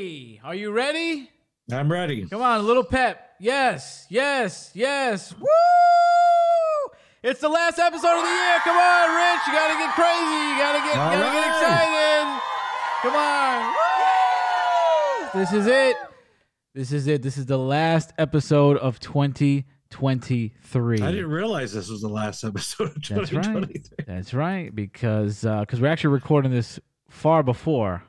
Hey, are you ready? I'm ready. Come on, a little pep. Yes, yes, yes. Woo! It's the last episode of the year. Come on, Rich. You gotta get crazy. You gotta get excited. Come on. Woo! This is it. This is it. This is the last episode of 2023. I didn't realize this was the last episode of 2023. That's right. Because we're actually recording this far before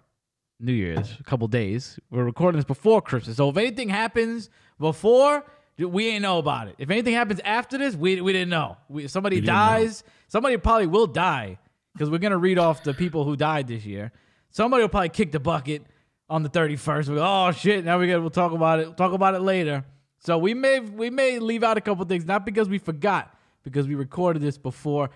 New Year's, a couple days. We're recording this before Christmas. So if anything happens before, we ain't know about it. If anything happens after this, we didn't know. If somebody dies, somebody probably will die because we're going to read off the people who died this year. Somebody will probably kick the bucket on the 31st. We'll go, oh, shit, now we'll talk about it. We'll talk about it later. So we may leave out a couple things, not because we forgot, because we recorded this before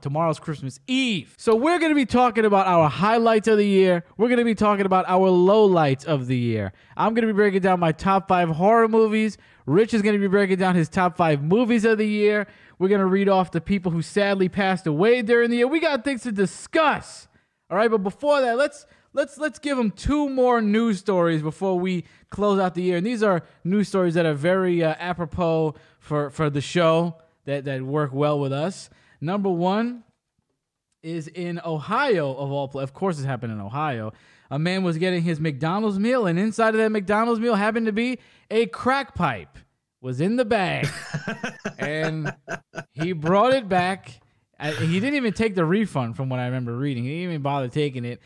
tomorrow's Christmas Eve. So we're going to be talking about our highlights of the year. We're going to be talking about our lowlights of the year. I'm going to be breaking down my top 5 horror movies. Rich is going to be breaking down his top 5 movies of the year. We're going to read off the people who sadly passed away during the year. We got things to discuss. All right, but before that, let's give them 2 more news stories before we close out the year. And these are news stories that are very apropos for the show that work well with us. Number 1 is in Ohio, of all places. Of course, it's happened in Ohio. A man was getting his McDonald's meal, and inside of that McDonald's meal happened to be a crack pipe. Was in the bag, and he brought it back. He didn't even take the refund, from what I remember reading. He didn't even bother taking it,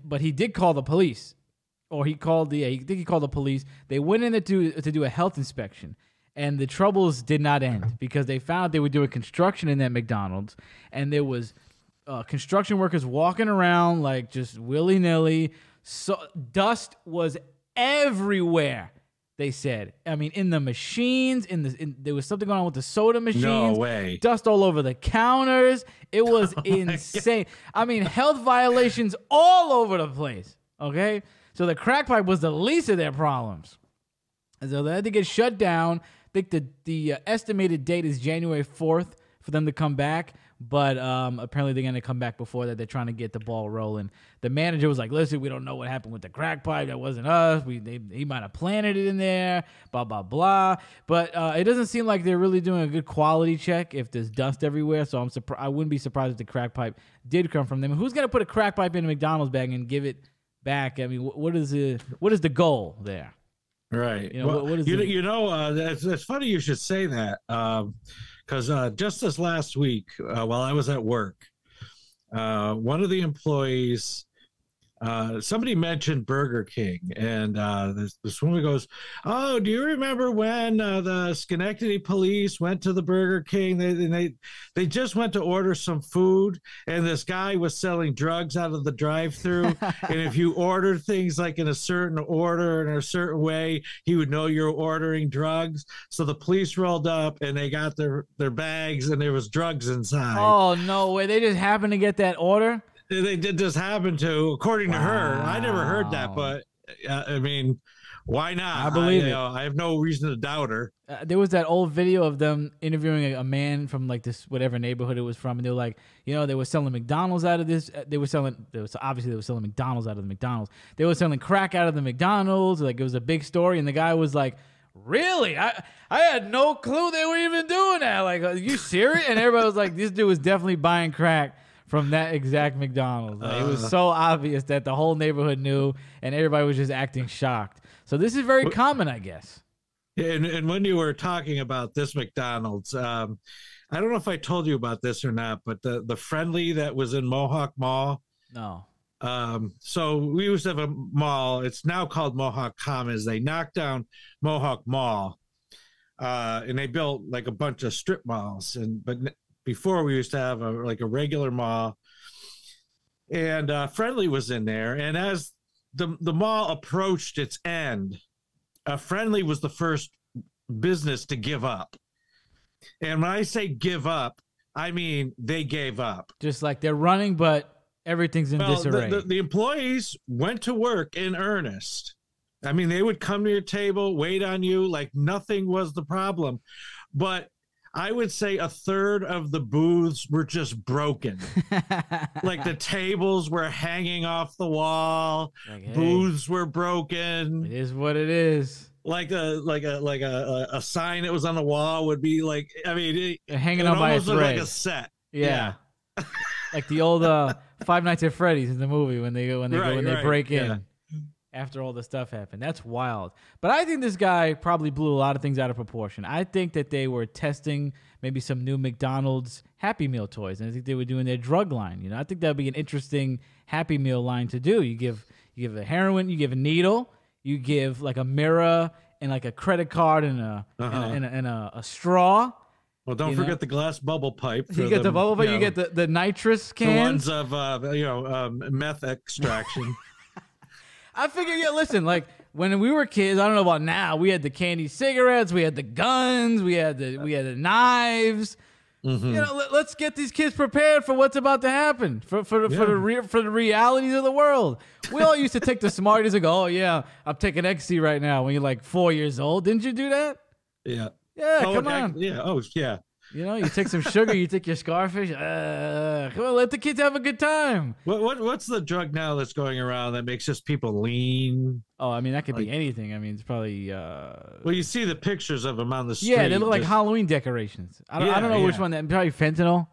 but he did call the police, or he called he called the police. They went in to do a health inspection. And the troubles did not end because they found they were doing construction in that McDonald's, and there was construction workers walking around like just willy-nilly. So dust was everywhere, they said. I mean, in the machines, there was something going on with the soda machines. No way. Dust all over the counters. It was insane. I mean, health violations all over the place, okay? So the crack pipe was the least of their problems. And so they had to get shut down. I think the estimated date is January 4th for them to come back, but apparently they're going to come back before that. They're trying to get the ball rolling. The manager was like, listen, we don't know what happened with the crack pipe. That wasn't us. He might have planted it in there, blah, blah, blah. But it doesn't seem like they're really doing a good quality check if there's dust everywhere, so I wouldn't be surprised if the crack pipe did come from them. Who's going to put a crack pipe in a McDonald's bag and give it back? I mean, what is the goal there? Right. What is it's funny you should say that because just this last week, while I was at work, one of the employees, somebody mentioned Burger King, and this woman goes, "Oh, do you remember when the Schenectady police went to the Burger King? They just went to order some food, and this guy was selling drugs out of the drive-thru. And if you ordered things like in a certain order in a certain way, he would know you're ordering drugs. So the police rolled up, and they got their bags, and there was drugs inside. Oh no way! They just happened to get that order." They did just happen to, according to her. I never heard that, but I mean, why not? I believe it. I have no reason to doubt her. There was that old video of them interviewing a man from like this whatever neighborhood it was from, and they were like, they were selling McDonald's out of this. Obviously they were selling McDonald's out of the McDonald's. They were selling crack out of the McDonald's. Like it was a big story, and the guy was like, "Really? I had no clue they were even doing that. Like, are you serious?" And everybody was like, "This dude was definitely buying crack from that exact McDonald's." It was so obvious that the whole neighborhood knew, and everybody was just acting shocked. So this is very common, I guess. And when you were talking about this McDonald's, I don't know if I told you about this or not, but the Friendly that was in Mohawk Mall. No. So we used to have a mall. It's now called Mohawk Commons. They knocked down Mohawk Mall, and they built like a bunch of strip malls. Before we used to have a regular mall, and Friendly was in there. And as the mall approached its end, Friendly was the first business to give up. And when I say give up, I mean they gave up. Just like they're running, but everything's in disarray. The employees went to work in earnest. I mean, they would come to your table, wait on you like nothing was the problem. But I would say a third of the booths were just broken. Like the tables were hanging off the wall, Like, hey, booths were it broken. is what it is. Like a sign that was on the wall would be like, I mean, They're hanging it on by a almost looked thread. like a set. Yeah. Like the old Five Nights at Freddy's in the movie when they break in after all the stuff happened. That's wild. But I think this guy probably blew a lot of things out of proportion. I think that they were testing maybe some new McDonald's Happy Meal toys, and I think they were doing their drug line. You know, I think that'd be an interesting Happy Meal line to do. You give a heroin, you give a needle, you give like a mirror and like a credit card and a straw. Well, don't forget the glass bubble pipe. You get the bubble pipe. You get the nitrous cans. The ones of meth extraction. I figure, listen, like when we were kids, I don't know about now. We had the candy cigarettes, we had the guns, we had the knives. Mm-hmm. You know, let's get these kids prepared for what's about to happen for the realities of the world. We all used to take the Smarties and go, "Oh yeah, I'm taking ecstasy right now." When you're like 4 years old, didn't you do that? Yeah. Yeah. Come on. Yeah. Oh yeah. You know, you take some sugar, you take your Scarfish. Come on, let the kids have a good time. What's the drug now that's going around that makes just people lean? Oh, I mean, that could be anything. I mean, it's probably. Well, you see the pictures of them on the street. Yeah, they look like Halloween decorations. I don't know which one. Probably fentanyl.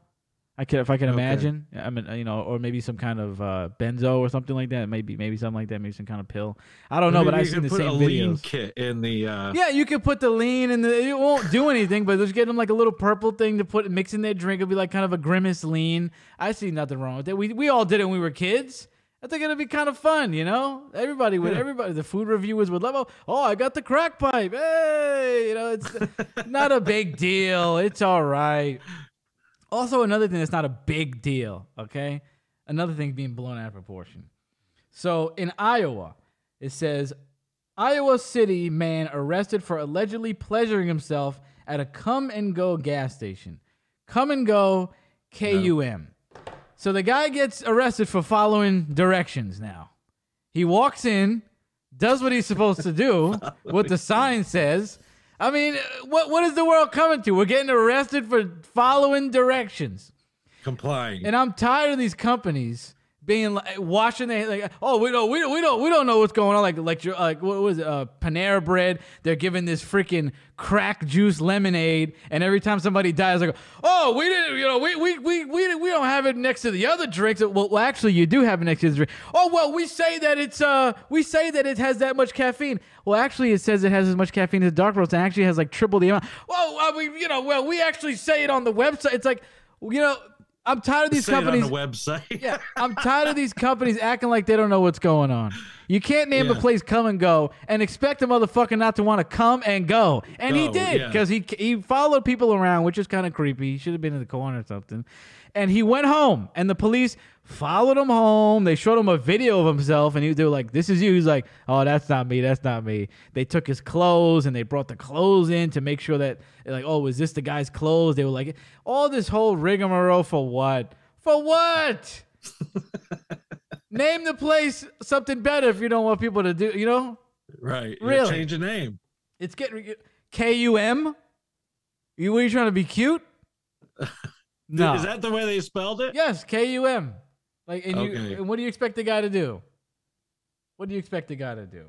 If I can imagine. I mean, or maybe some kind of benzo or something like that. Maybe something like that. Maybe some kind of pill. I don't know, but I've seen the same videos. Lean kit in the. Yeah, you could put the lean in the. It won't do anything, but just get them like a little purple thing to mix in their drink. It'll be like kind of a Grimace lean. I see nothing wrong with it. We all did it when we were kids. I think it'd be kind of fun, you know. Everybody, the food reviewers would love. Oh, I got the crack pipe. Hey, it's not a big deal. It's all right. Also, another thing that's not a big deal, okay? Another thing being blown out of proportion. So, in Iowa, it says, Iowa City man arrested for allegedly pleasuring himself at a come-and-go gas station. Come-and-go, K-U-M. No. So, the guy gets arrested for following directions now. He walks in, does what he's supposed to do, what the sign says. I mean, what is the world coming to? We're getting arrested for following directions, complying. And I'm tired of these companies being like washing their we don't know what's going on. Like what was it? Panera Bread. They're giving this freaking crack juice lemonade, and every time somebody dies, like, oh, we didn't, we don't have it next to the other drinks. Well, actually, you do have it next to the drink. Oh, well, we say that it has that much caffeine. Well, actually, it says it has as much caffeine as dark roast, and actually has like triple the amount. Well, we actually say it on the website. It's like, I'm tired of these companies. On the website. Yeah, I'm tired of these companies acting like they don't know what's going on. You can't name a place come and go and expect a motherfucker not to want to come and go. And he did, because he followed people around, which is kind of creepy. He should have been in the corner or something. And he went home, and the police followed him home. They showed him a video of himself, and they were like, this is you. He's like, oh, that's not me. That's not me. They took his clothes, and they brought the clothes in to make sure that, like, oh, is this the guy's clothes? They were like, all this whole rigmarole for what? For what? Name the place something better if you don't want people to do, Right. Really? Change the name. It's getting K-U-M? Were you trying to be cute? No. Is that the way they spelled it? Yes, K-U-M. And what do you expect the guy to do? What do you expect the guy to do?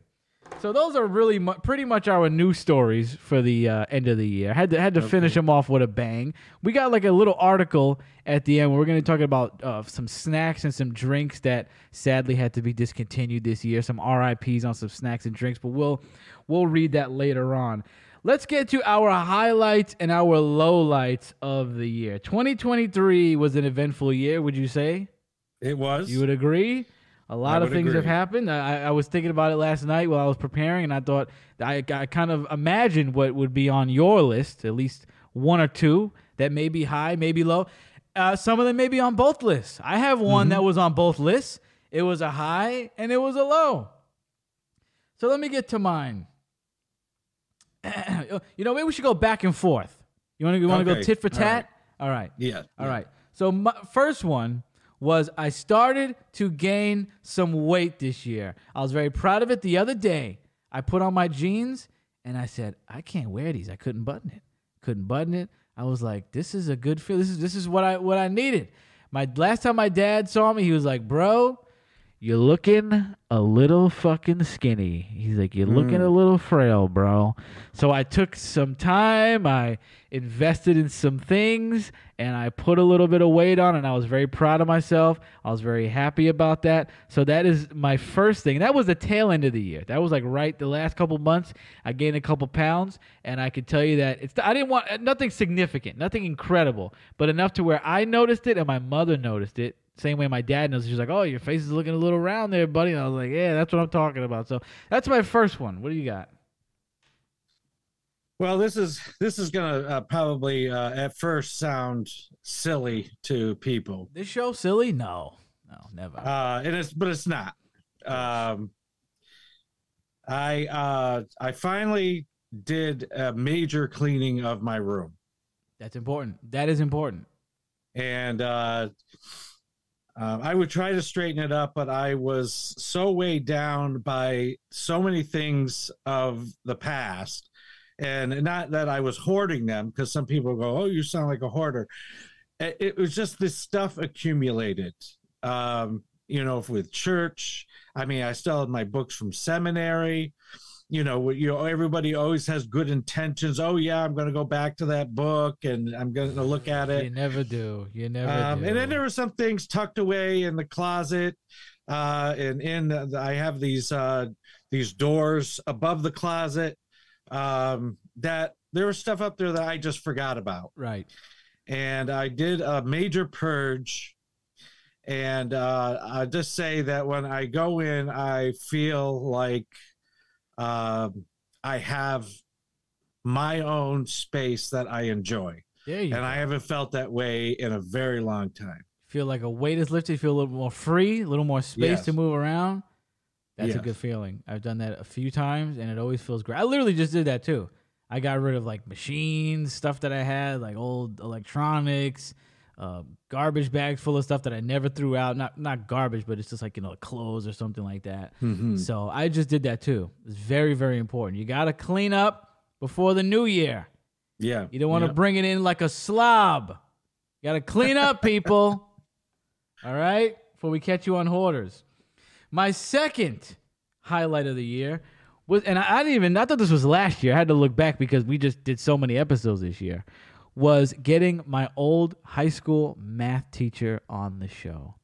So those are really pretty much our news stories for the end of the year. Had to finish them off with a bang. We got like a little article at the end where we're going to talk about some snacks and some drinks that sadly had to be discontinued this year. Some RIPs on some snacks and drinks, but we'll read that later on. Let's get to our highlights and our lowlights of the year. 2023 was an eventful year, would you say? It was. You would agree? A lot of things have happened. I was thinking about it last night while I was preparing, and I thought I kind of imagined what would be on your list, at least one or two that may be high, maybe low. Some of them may be on both lists. I have one that was on both lists. It was a high, and it was a low. So let me get to mine. Maybe we should go back and forth. You want to go tit for tat? All right. Yeah. All right. So my first one was I started to gain some weight this year. I was very proud of it the other day. I put on my jeans, and I said, I can't wear these. I couldn't button it. I was like, this is a good feel. This is what I needed. My last time my dad saw me, he was like, bro, you're looking a little fucking skinny. He's like, you're looking a little frail, bro. So I took some time. I invested in some things, and I put a little bit of weight on, and I was very proud of myself. I was very happy about that. So that is my first thing. That was the tail end of the year. That was like right the last couple months. I gained a couple pounds, and I could tell you that I didn't want nothing significant, nothing incredible, but enough to where I noticed it and my mother noticed it. Same way my dad knows. She's like, oh, your face is looking a little round there, buddy. And I was like, yeah, that's what I'm talking about. So that's my first one. What do you got? Well, this is gonna probably at first sound silly to people. This show silly? No, never. But it's not. I finally did a major cleaning of my room. That's important. That is important. And I would try to straighten it up, but I was so weighed down by so many things of the past. And not that I was hoarding them, because some people go, oh, you sound like a hoarder. It was just this stuff accumulated, with church. I mean, I still have my books from seminary. Everybody always has good intentions. Oh, yeah, I'm going to go back to that book and I'm going to look at it. You never do. You never do. And then there were some things tucked away in the closet. I have these doors above the closet that there was stuff up there that I just forgot about. Right. And I did a major purge. And I just say that when I go in, I feel like I have my own space that I enjoy. And I haven't felt that way in a very long time. Feel like a weight is lifted. Feel a little more free, a little more space to move around. That's a good feeling. I've done that a few times, and it always feels great. I literally just did that, too. I got rid of, like, machines, stuff that I had, like old electronics, garbage bags full of stuff that I never threw out. Not garbage, but it's just like, clothes or something like that. Mm-hmm. So I just did that, too. It's very, very important. You got to clean up before the new year. Yeah. You don't want to bring it in like a slob. You got to clean up, people. All right? Before we catch you on hoarders. My second highlight of the year was, and I thought this was last year. I had to look back because we just did so many episodes this year, was getting my old high school math teacher on the show.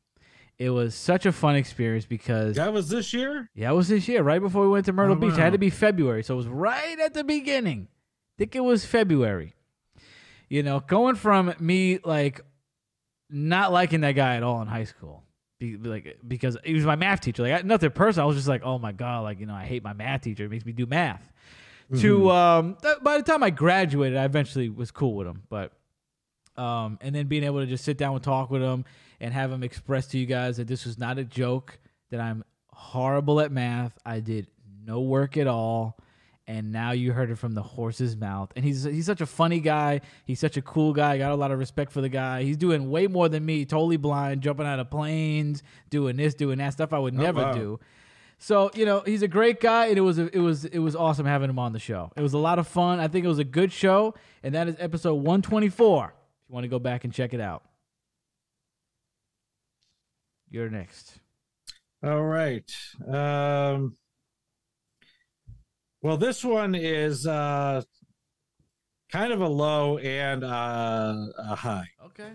It was such a fun experience because... That was this year? Yeah, it was this year, right before we went to Myrtle Beach. Wow. It had to be February, so it was right at the beginning. I think it was February. Going from me, like, not liking that guy at all in high school. Because he was my math teacher. Like, nothing personal. I was just like, oh my God, like, I hate my math teacher. It makes me do math. Mm-hmm. By the time I graduated, I eventually was cool with him. But, and then being able to just sit down and talk with him and have him express to you guys that this was not a joke, that I'm horrible at math. I did no work at all. And now you heard it from the horse's mouth. And he's such a funny guy. He's such a cool guy. I got a lot of respect for the guy. He's doing way more than me, totally blind, jumping out of planes, doing this, doing that, stuff I would never do. So, he's a great guy, and it was awesome having him on the show. It was a lot of fun. I think it was a good show, and that is episode 124. If you want to go back and check it out. You're next. All right. Well, this one is kind of a low and a high. Okay.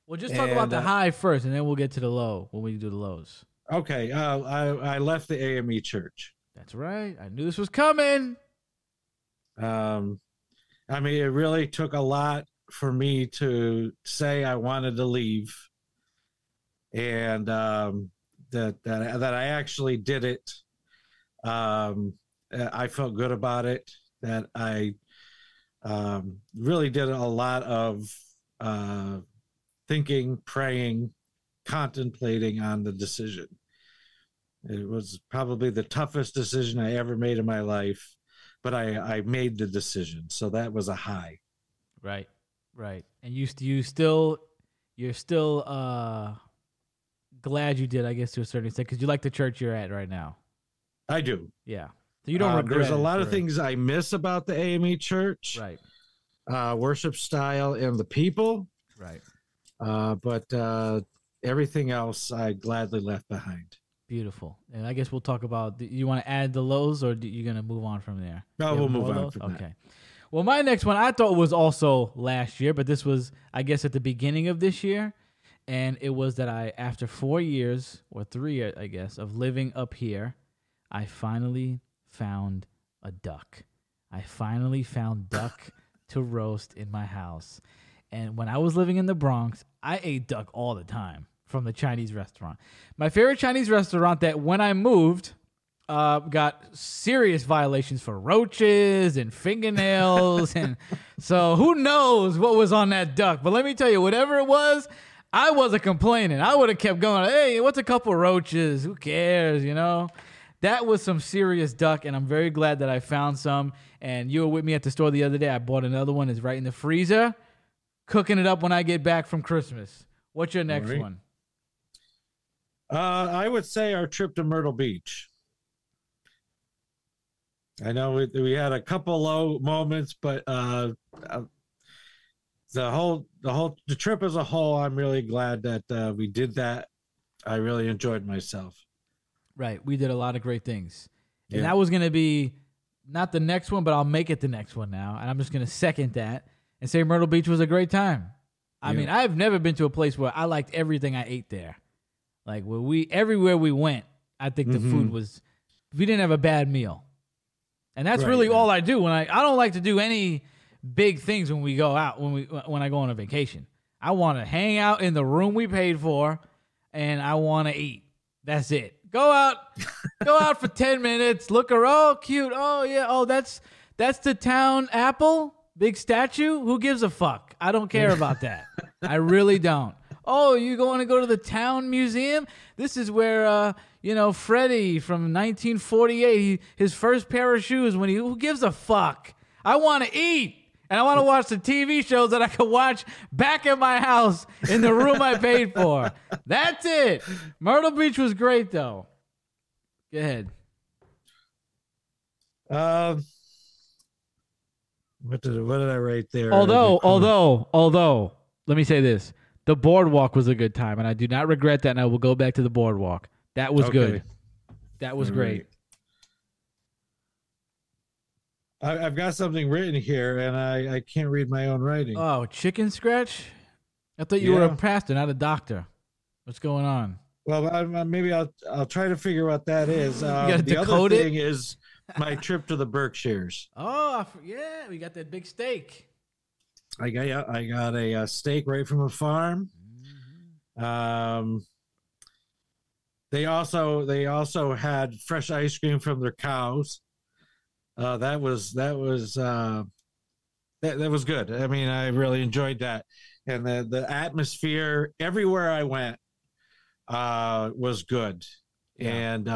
Well, just talk about the high first, and then we'll get to the low when we do the lows. Okay. I left the AME church. That's right. I knew this was coming. I mean, it really took a lot for me to say I wanted to leave, and that I actually did it. I felt good about it, that I really did a lot of thinking, praying, contemplating on the decision. It was probably the toughest decision I ever made in my life, but I made the decision. So that was a high. Right. And you're still glad you did, I guess, to a certain extent, because you like the church you're at right now. I do. Yeah. So you don't regret There's a lot of things I miss about the AME church. Right. worship style and the people. Right. But everything else I gladly left behind. Beautiful. And I guess we'll talk about, you want to add the lows, or you going to move on from there? No, we'll move on from that. Okay. Well, my next one I thought was also last year, but this was, I guess, at the beginning of this year. And it was that after 4 years, or 3 years, I guess, of living up here, I finally found a duck. I finally found duck to roast in my house. And when I was living in the Bronx, I ate duck all the time from the Chinese restaurant. My favorite Chinese restaurant that when I moved got serious violations for roaches and fingernails. And so who knows what was on that duck. But let me tell you, whatever it was, I wasn't complaining. I would have kept going, hey, what's a couple roaches? Who cares, you know? That was some serious duck, and I'm very glad that I found some. And you were with me at the store the other day. I bought another one. It's right in the freezer. Cooking it up when I get back from Christmas. What's your next one? I would say our trip to Myrtle Beach. I know we had a couple low moments, but the trip as a whole, I'm really glad that we did that. I really enjoyed myself. Right. We did a lot of great things. And Yeah. that was going to be not the next one, but I'll make it the next one now. And I'm just going to second that and say Myrtle Beach was a great time. I mean, I've never been to a place where I liked everything I ate there. Like everywhere we went, I think the food was, we didn't have a bad meal. And that's really all I do. I don't like to do any big things when we go out, when I go on a vacation. I want to hang out in the room we paid for, and I want to eat. That's it. Go out for 10 minutes, look around, oh, cute, oh, yeah, oh, that's the town apple, big statue, who gives a fuck? I don't care about that. I really don't. Oh, you going to go to the town museum? This is where, Freddie from 1948, his first pair of shoes, who gives a fuck? I want to eat. And I want to watch the TV shows that I can watch back at my house in the room I paid for. That's it. Myrtle Beach was great, though. Go ahead. What did I write there? Although, let me say this. The boardwalk was a good time, and I do not regret that, and I will go back to the boardwalk. That was good. That was great. I've got something written here, and I can't read my own writing. Oh, chicken scratch? I thought you were a pastor, not a doctor. What's going on? Well, maybe I'll try to figure what that is. You gotta the decode other it? thing is my trip to the Berkshires. Oh, yeah, we got that big steak. I got a steak right from a farm. They also had fresh ice cream from their cows. That was good. I mean, I really enjoyed that, and the atmosphere everywhere I went was good. Yeah. And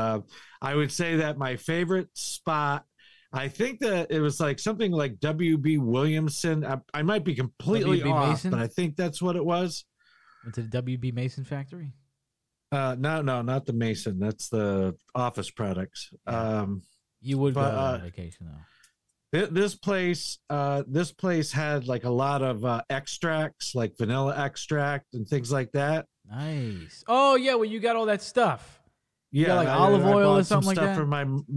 I would say that my favorite spot, I think that it was like something like W.B. Williamson. I might be completely W.B. off, Mason? but I think that's what it was. Went to the W.B. Mason factory? No, not the Mason. That's the office products. Yeah. You would go on vacation though. This place had like a lot of extracts, like vanilla extract and things like that. Nice. Oh yeah, well you got all that stuff. You got, like I olive oil or some something like stuff that. for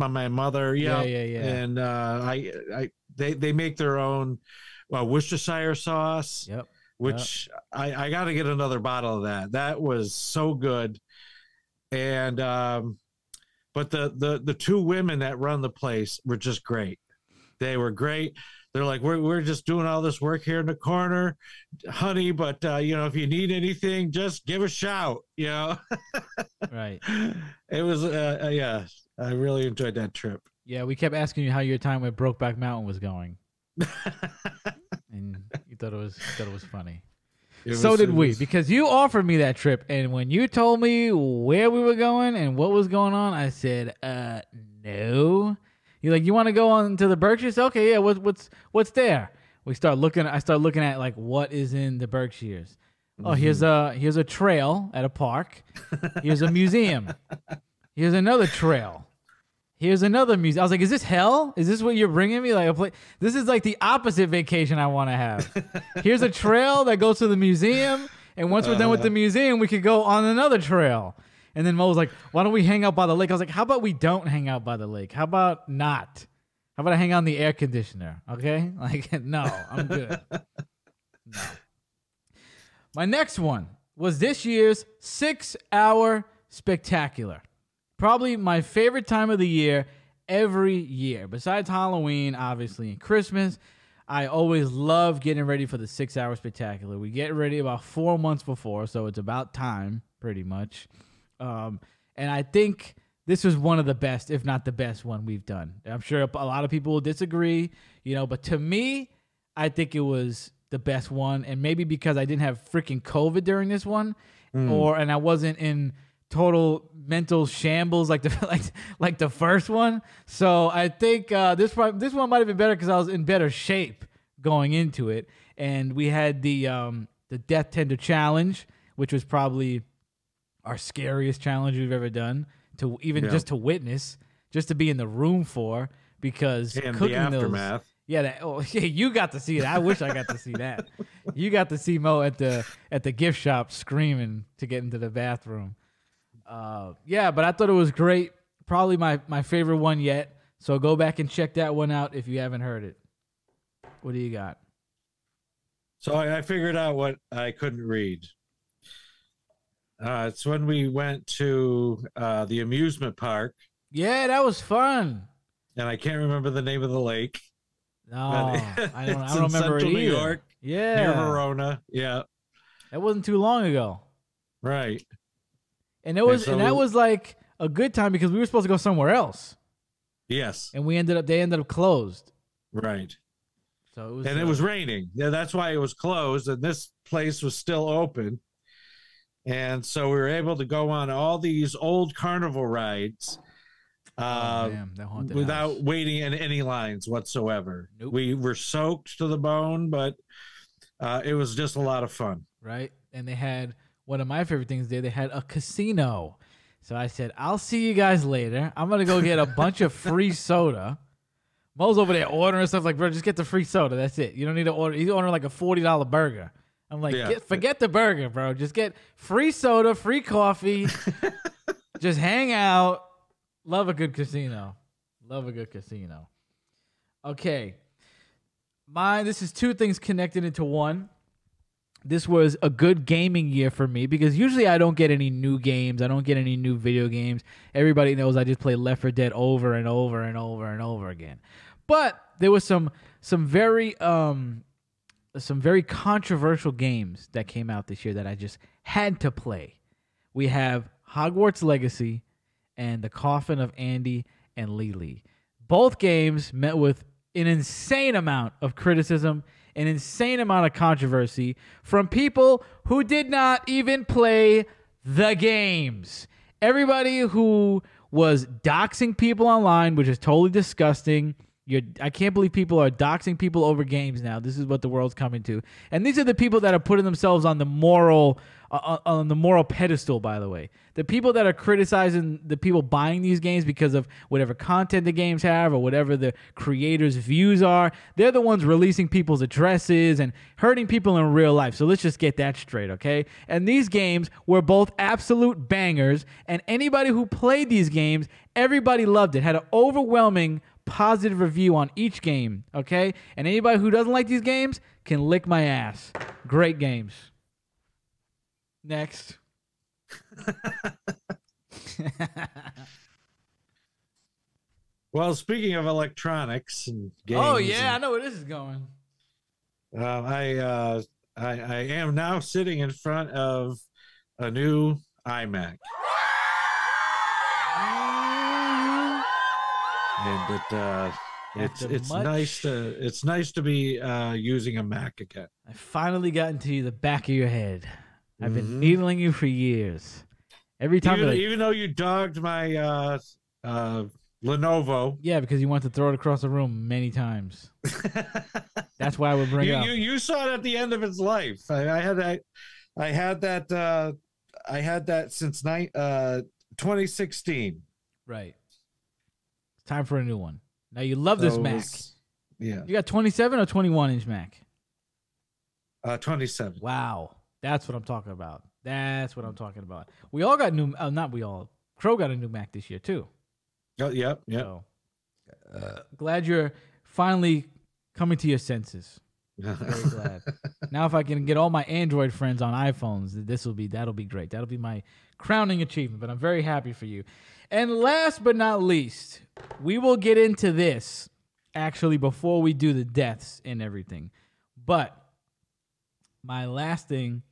my mother. Yeah. And they make their own Worcestershire sauce. Yep. Which I got to get another bottle of that. That was so good. And but the two women that run the place were just great. They were great. They're like, we're just doing all this work here in the corner, honey. But if you need anything, just give a shout. Right. It was I really enjoyed that trip. Yeah, we kept asking you how your time with Brokeback Mountain was going, and you thought it was funny. So did we, because you offered me that trip, and when you told me where we were going and what was going on, I said, no. You're like, you want to go on to the Berkshires? Okay, yeah. What's there? I start looking at like what is in the Berkshires. Oh, here's a trail at a park. Here's a museum. Here's another trail. Here's another museum. I was like, is this hell? Is this what you're bringing me? Like a place? This is like the opposite vacation I want to have. Here's a trail that goes to the museum, and once we're done with the museum, we could go on another trail. And then Mo was like, why don't we hang out by the lake? I was like, how about we don't hang out by the lake? How about not? How about I hang out in the air conditioner? Okay? Like, no, I'm good. No. My next one was this year's 6-hour spectacular. Probably my favorite time of the year every year. Besides Halloween, obviously, and Christmas, I always love getting ready for the 6-hour spectacular. We get ready about 4 months before, so it's about time, pretty much. And I think this was one of the best, if not the best one we've done. I'm sure a lot of people will disagree, but to me, I think it was the best one. And maybe because I didn't have freaking COVID during this one, and I wasn't in total mental shambles like the first one. So I think this one might have been better because I was in better shape going into it. And we had the Death Tender Challenge, which was probably our scariest challenge we've ever done, to even just to witness, just to be in the room for, because and cooking the aftermath. You got to see it. I wish I got to see that. You got to see Mo at the gift shop screaming to get into the bathroom. But I thought it was great. Probably my favorite one yet. So go back and check that one out if you haven't heard it. What do you got? So I figured out what I couldn't read. It's when we went to the amusement park. Yeah, that was fun. And I can't remember the name of the lake. No, I don't remember Central it either. New York. Yeah. Near Verona. Yeah. That wasn't too long ago. Right. And that was like a good time because we were supposed to go somewhere else. Yes. And they ended up closed. Right. So it was raining. Yeah, that's why it was closed, and this place was still open. And so we were able to go on all these old carnival rides without waiting in any lines whatsoever. Nope. We were soaked to the bone, but it was just a lot of fun. Right. And they had one of my favorite things there. They had a casino. So I said, I'll see you guys later. I'm going to go get a bunch of free soda. Mo's over there ordering stuff like, bro, just get the free soda. That's it. You don't need to order. He's ordering like a $40 burger. I'm like, forget the burger, bro. Just get free soda, free coffee. Just hang out. Love a good casino. Okay. This is two things connected into one. This was a good gaming year for me because usually I don't get any new games. I don't get any new video games. Everybody knows I just play Left 4 Dead over and over and over and over again. But there was some very controversial games that came out this year that I just had to play. We have Hogwarts Legacy and The Coffin of Andy and Lily. Both games met with an insane amount of criticism, an insane amount of controversy from people who did not even play the games. Everybody who was doxing people online, which is totally disgusting. I can't believe people are doxing people over games now. This is what the world's coming to. And these are the people that are putting themselves on the moral pedestal, by the way. The people that are criticizing the people buying these games because of whatever content the games have or whatever the creators' views are, they're the ones releasing people's addresses and hurting people in real life. So let's just get that straight, okay? And these games were both absolute bangers, and anybody who played these games, everybody loved it. Had an overwhelming positive review on each game, okay? And anybody who doesn't like these games can lick my ass. Great games. Next. Well, speaking of electronics and games. Oh yeah, I know where this is going. I am now sitting in front of a new iMac. And it's nice to be using a Mac again. I finally got into the back of your head. I've been needling you for years. Every time, even though you dogged my Lenovo. Yeah, because you wanted to throw it across the room many times. That's why I would bring it up. You saw it at the end of its life. I had that since 2016. Right. It's time for a new one. Now you love this Mac. Yeah. You got 27 or 21-inch Mac? 27. Wow. That's what I'm talking about. We all got new, not we all. Crow got a new Mac this year too. Oh, yep. So, glad you're finally coming to your senses. Very glad. Now, if I can get all my Android friends on iPhones, that'll be great. That'll be my crowning achievement. But I'm very happy for you. And last but not least, we will get into this actually before we do the deaths and everything. But my lasting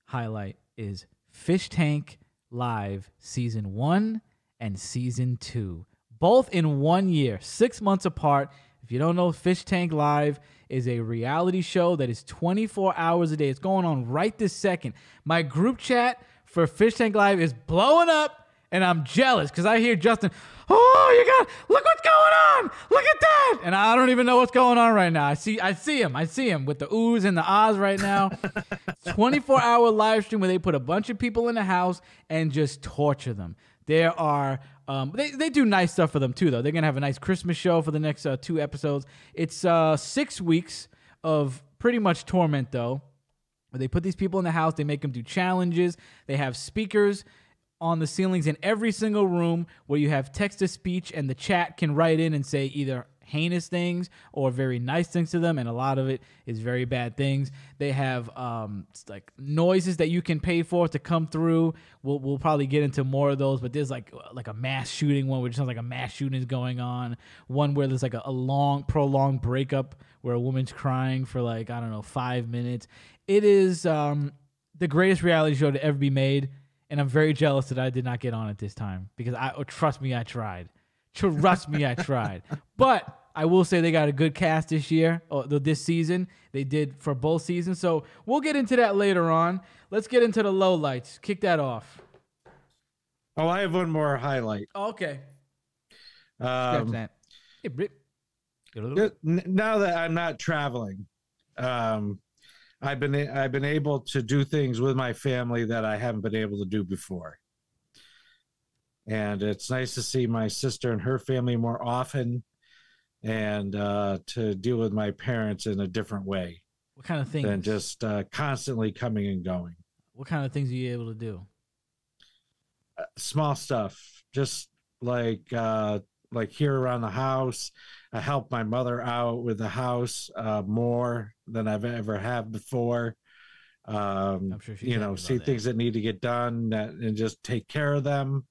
highlight is Fishtank Live Season 1 and Season 2. Both in 1 year, 6 months apart. If you don't know, Fishtank Live is a reality show that is 24 hours a day. It's going on right this second. My group chat for Fishtank Live is blowing up, and I'm jealous because I hear Justin, look what's going on. Look at that. And I don't even know what's going on right now. I see him with the oohs and the ahs right now. 24-hour live stream where they put a bunch of people in the house and just torture them. There are they do nice stuff for them too, though. They're gonna have a nice Christmas show for the next 2 episodes. It's 6 weeks of pretty much torment, though. Where they put these people in the house, they make them do challenges. They have speakers on the ceilings in every single room where you have text-to-speech, and the chat can write in and say either heinous things or very nice things to them, and a lot of it is very bad things. They have like noises that you can pay for to come through. We'll probably get into more of those, but there's like a mass shooting one, which sounds like a mass shooting is going on. One where there's like a long, prolonged breakup where a woman's crying for 5 minutes. It is the greatest reality show to ever be made, and I'm very jealous that I did not get on it this time because trust me, I tried. But I will say they got a good cast this year, this season. They did for both seasons. So we'll get into that later on. Let's get into the lowlights. Kick that off. Oh, I have one more highlight. Oh, okay. That. Hey, Brit. Now that I'm not traveling, I've been able to do things with my family that I haven't been able to do before. And it's nice to see my sister and her family more often, and to deal with my parents in a different way. What kind of things? Than just constantly coming and going. What kind of things are you able to do? Small stuff, just like here around the house. I help my mother out with the house more than I've ever had before. I'm sure see things that need to get done and just take care of them.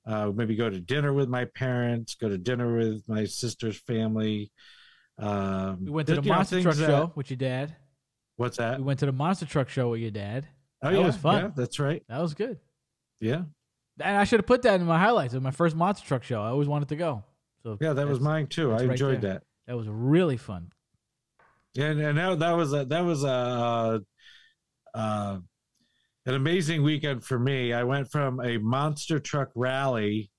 Maybe go to dinner with my parents, go to dinner with my sister's family. We went to the monster truck show with your dad. What's that? We went to the monster truck show with your dad. Oh, that was fun. Yeah, that's right. That was good. Yeah. And I should have put that in my highlights of my first monster truck show. I always wanted to go. So yeah, that was mine too. I enjoyed that. That was really fun. Yeah, and that was an amazing weekend for me. I went from a monster truck rally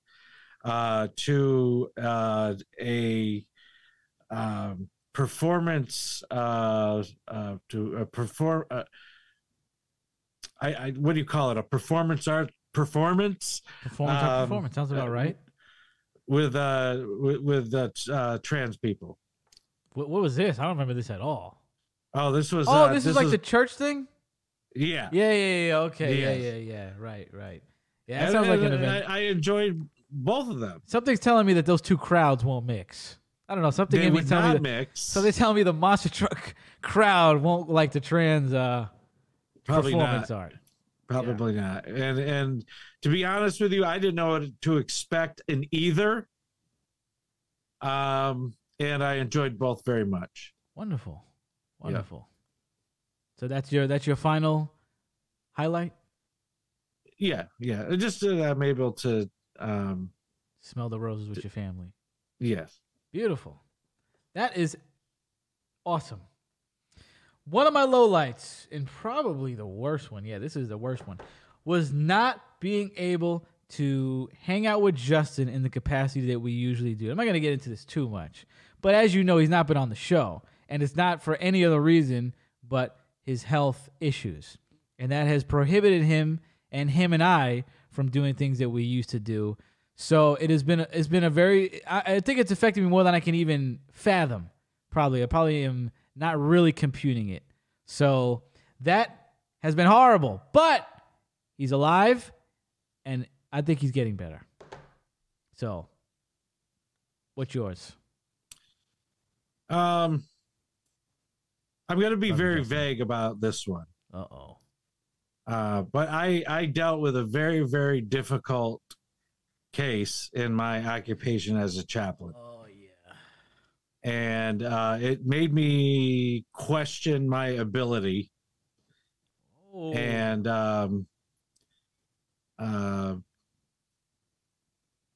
to a performance what do you call it? A performance art performance. Performance sounds about right. With trans people. What was this? I don't remember this at all. Oh, this was. This is like the church thing. Yeah. Yeah. Okay. Yeah. Right. Yeah, that sounds like an event. I enjoyed both of them. Something's telling me that those two crowds won't mix. I don't know. Something they in me would telling not me mix. So they tell me the monster truck crowd won't like the trans performance art. Probably not. And to be honest with you, I didn't know what to expect in either. And I enjoyed both very much. Wonderful. Yeah. So that's your final highlight? Yeah. Just I'm able to smell the roses with your family. Yes. Beautiful. That is awesome. One of my lowlights, and probably the worst one, this is the worst one, was not being able to hang out with Justin in the capacity that we usually do. I'm not going to get into this too much, but as you know, he's not been on the show, and it's not for any other reason but his health issues, and that has prohibited him and I from doing things that we used to do. So it's been a very, I think it's affected me more than I can even fathom. Probably. I probably am not really computing it. So that has been horrible, but he's alive and I think he's getting better. So what's yours? I'm going to be very vague about this one. Uh-oh. But I dealt with a very, very difficult case in my occupation as a chaplain. Oh, yeah. And it made me question my ability. Oh. And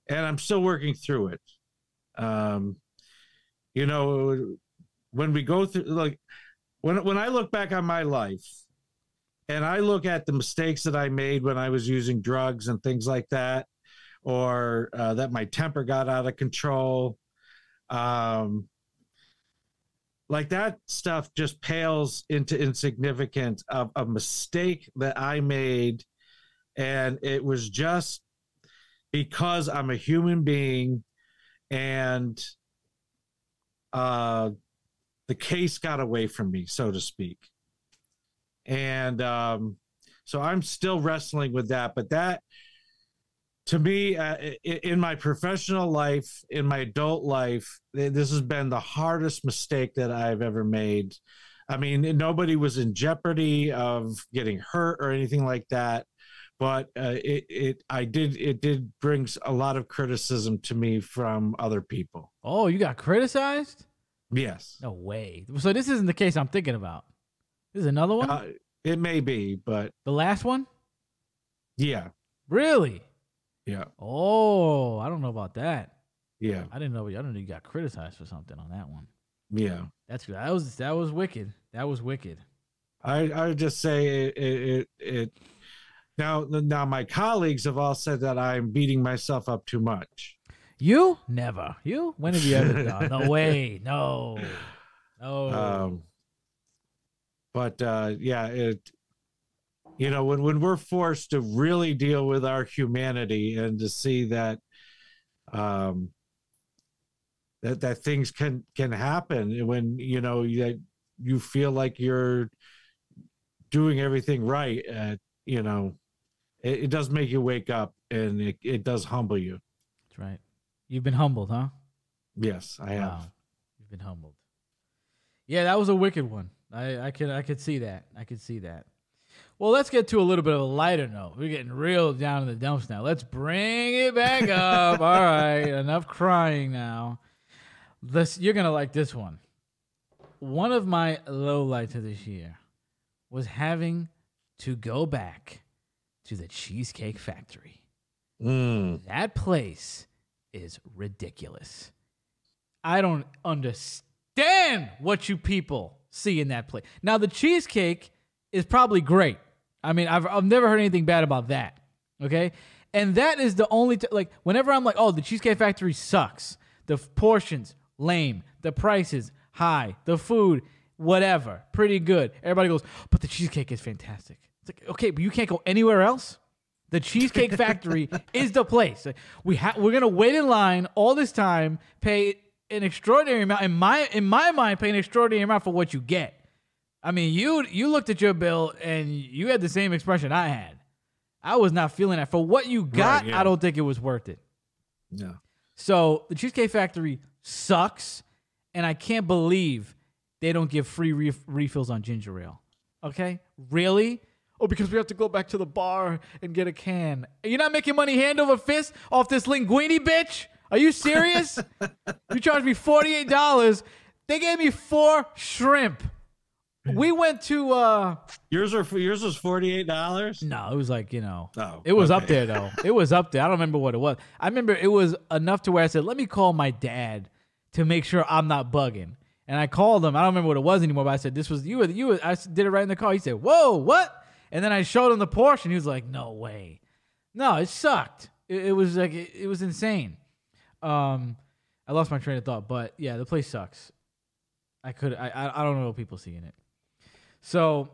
I'm still working through it. You know, when we go through, like, when I look back on my life and I look at the mistakes that I made when I was using drugs and things like that, or that my temper got out of control, like that stuff just pales into insignificance of a mistake that I made. And it was just because I'm a human being, and the case got away from me, so to speak. And so I'm still wrestling with that. But that, to me, in my professional life, in my adult life, this has been the hardest mistake that I've ever made. I mean, nobody was in jeopardy of getting hurt or anything like that. But it did bring a lot of criticism to me from other people. Oh, you got criticized? Yes. No way. So this isn't the case I'm thinking about. This is another one? It may be, but... The last one? Yeah. Really? Yeah. Oh, I don't know about that. Yeah. I didn't know you got criticized for something on that one. Yeah. That's good. That was wicked. That was wicked. I would just say it now my colleagues have all said that I'm beating myself up too much. You? Never. You? When have you ever done? No way. No. But yeah, when we're forced to really deal with our humanity and to see that that things can happen when you feel like you're doing everything right, it does make you wake up, and it does humble you. That's right. You've been humbled, huh? Yes, I have. Wow. You've been humbled. Yeah, that was a wicked one. I could see that. I could see that. Well, let's get to a little bit of a lighter note. We're getting real down in the dumps now. Let's bring it back up. All right, enough crying now. You're gonna like this one. One of my lowlights of this year was having to go back to the Cheesecake Factory. That place is ridiculous. I don't understand what you people see in that place. Now, the cheesecake is probably great. I mean, I've never heard anything bad about that. Okay? And that is the only like whenever I'm like, "Oh, the Cheesecake Factory sucks. The portions lame, the prices high, the food whatever, pretty good." Everybody goes, "But the cheesecake is fantastic." It's like, "Okay, but you can't go anywhere else?" The Cheesecake Factory is the place. We're gonna wait in line all this time, pay an extraordinary amount. In my mind, pay an extraordinary amount for what you get. I mean, you looked at your bill and you had the same expression I had. I was not feeling that for what you got. Right, yeah. I don't think it was worth it. Yeah. So the Cheesecake Factory sucks, and I can't believe they don't give free refills on ginger ale. Okay, really? Oh, because we have to go back to the bar and get a can. You're not making money hand over fist off this linguine, bitch? Are you serious? You charged me $48. They gave me 4 shrimp. We went to yours was $48? No, it was like, it was up there though. It was up there. I don't remember what it was. I remember it was enough to where I said, "Let me call my dad to make sure I'm not bugging." And I called him. I don't remember what it was anymore, but I said, "This was you. I did it right in the car." He said, "Whoa, what?" And then I showed him the portion. He was like, "No way." No, it sucked. It was like it was insane. I lost my train of thought, but yeah, the place sucks. I don't know what people see in it. So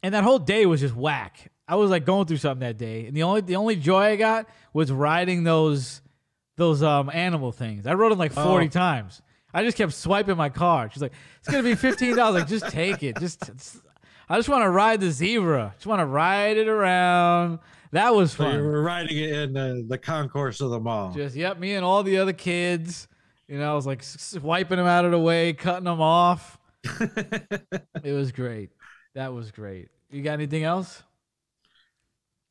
And that whole day was just whack. I was like going through something that day, and the only joy I got was riding those animal things. I rode them like 40 times. I just kept swiping my card. She's like, "It's gonna be $15." Like, just take it. I just want to ride the zebra. Just want to ride it around. That was fun. So you were riding it in the concourse of the mall. Just me and all the other kids. I was like swiping them out of the way, cutting them off. It was great. That was great. You got anything else?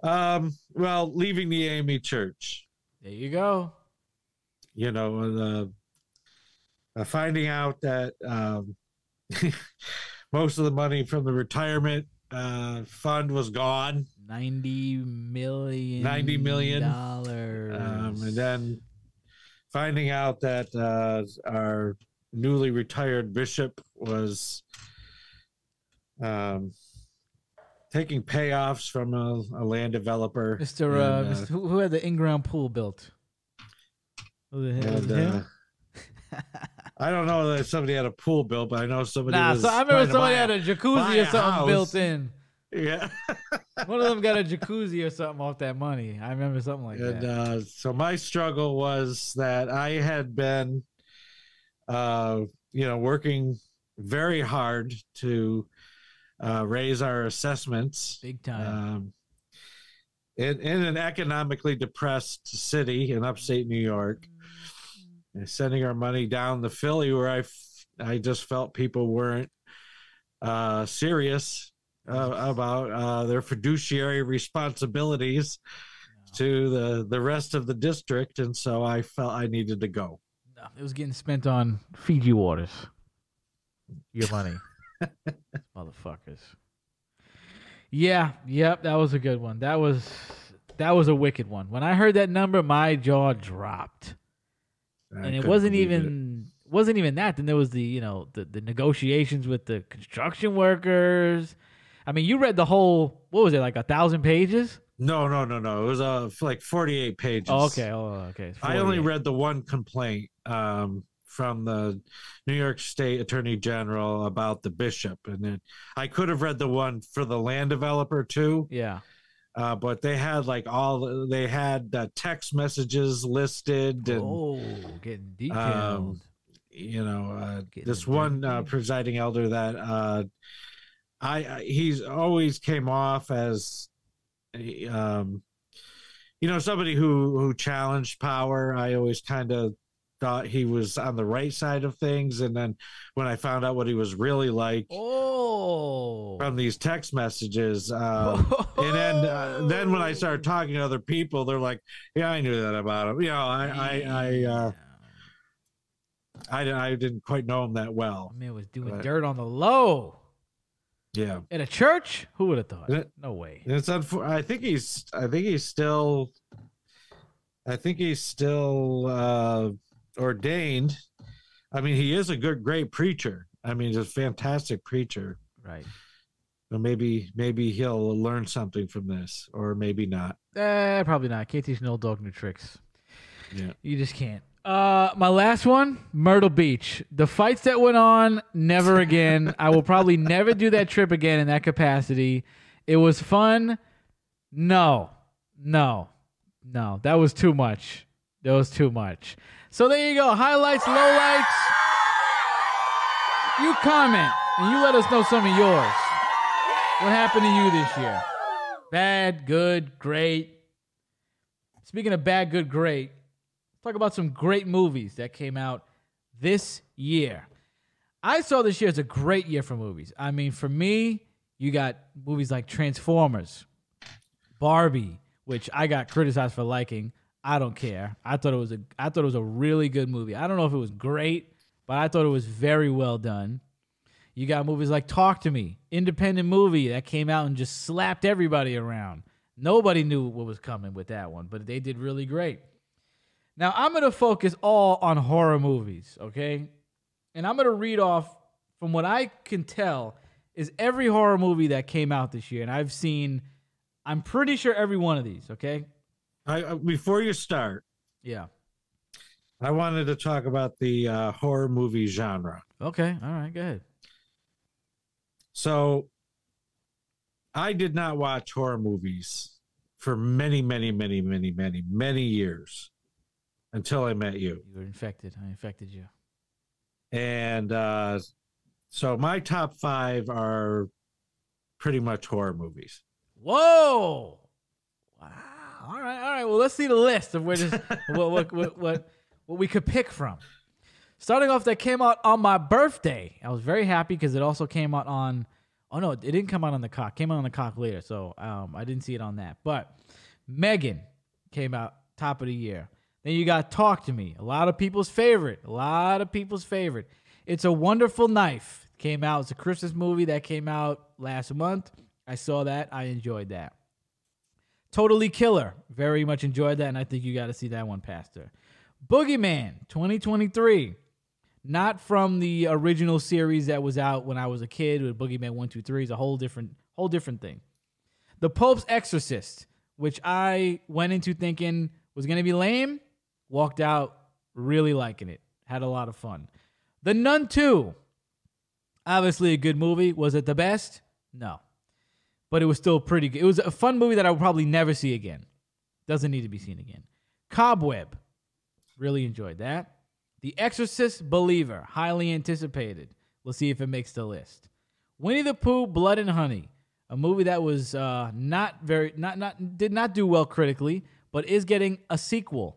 Well, leaving the AME church. There you go. Finding out that most of the money from the retirement fund was gone. $90 million. And then finding out that our newly retired bishop was taking payoffs from a land developer. Mr. Who had the in-ground pool built? Him? I don't know that somebody had a pool built, but I know somebody was. So I remember somebody had a jacuzzi or something built in. Yeah. One of them got a jacuzzi or something off that money. I remember something like that. So my struggle was that I had been, working very hard to raise our assessments. Big time. In an economically depressed city in upstate New York. And sending our money down to Philly, where I just felt people weren't serious about their fiduciary responsibilities to the rest of the district, and so I felt I needed to go. No, it was getting spent on Fiji waters. Your money, motherfuckers. Yeah, yep, that was a good one. That was a wicked one. When I heard that number, my jaw dropped. And it wasn't even that. Then there was the negotiations with the construction workers. I mean, you read the whole, what was it, like 1,000 pages? No. It was like 48 pages. Oh, okay. I only read the one complaint from the New York State Attorney General about the bishop, and then I could have read the one for the land developer too. Yeah. But they had text messages listed, and getting detailed. This one presiding elder that he's always came off as somebody who challenged power. I always kind of thought he was on the right side of things, and then when I found out what he was really like from these text messages, and then when I started talking to other people, they're like, "Yeah, I knew that about him." I didn't quite know him that well. Man was doing dirt on the low. Yeah, in a church. Who would have thought? No way. It's I think he's still ordained. I mean, he is a great preacher. I mean, he's a fantastic preacher. Right. So maybe he'll learn something from this, or maybe not. Probably not. Can't teach an old dog new tricks. Yeah. You just can't. My last one, Myrtle Beach. The fights that went on, never again. I will probably never do that trip again in that capacity. It was fun. No. That was too much. So there you go. Highlights, lowlights. You comment and you let us know some of yours. What happened to you this year? Bad, good, great. Speaking of bad, good, great, let's talk about some great movies that came out this year. I saw this year as a great year for movies. I mean, for me, you got movies like Transformers, Barbie, which I got criticized for liking. I don't care. I thought it was a really good movie. I don't know if it was great, but I thought it was very well done. You got movies like Talk to Me, independent movie that came out and just slapped everybody around. Nobody knew what was coming with that one, but they did really great. Now, I'm going to focus all on horror movies, okay? And I'm going to read off, from what I can tell, is every horror movie that came out this year. And I've seen, I'm pretty sure every one of these, okay? Before you start, yeah, I wanted to talk about the horror movie genre. Okay, all right, go ahead. So I did not watch horror movies for many, many, many, many, many, many years until I met you. You were infected. I infected you. And so my top 5 are pretty much horror movies. Whoa! Wow. All right. Well, let's see the list of where this, what we could pick from. Starting off, that came out on my birthday. I was very happy because it also came out on. Oh no, it didn't come out on the cock. It came out on the cock later, so I didn't see it on that. But Megan came out top of the year. Then you got Talk to Me, a lot of people's favorite. It's a Wonderful Knife came out. It's a Christmas movie that came out last month. I saw that. I enjoyed that. Totally Killer, very much enjoyed that, and I think you got to see that one, Pastor. Boogeyman 2023. Not from the original series that was out when I was a kid with Boogeyman 1, 2, 3. It's a whole different thing. The Pope's Exorcist, which I went into thinking was going to be lame, walked out really liking it. Had a lot of fun. The Nun 2, obviously a good movie. Was it the best? No. But it was still pretty good. It was a fun movie that I would probably never see again. Doesn't need to be seen again. Cobweb, really enjoyed that. The Exorcist Believer, highly anticipated. We'll see if it makes the list. Winnie the Pooh, Blood and Honey, a movie that was did not do well critically, but is getting a sequel.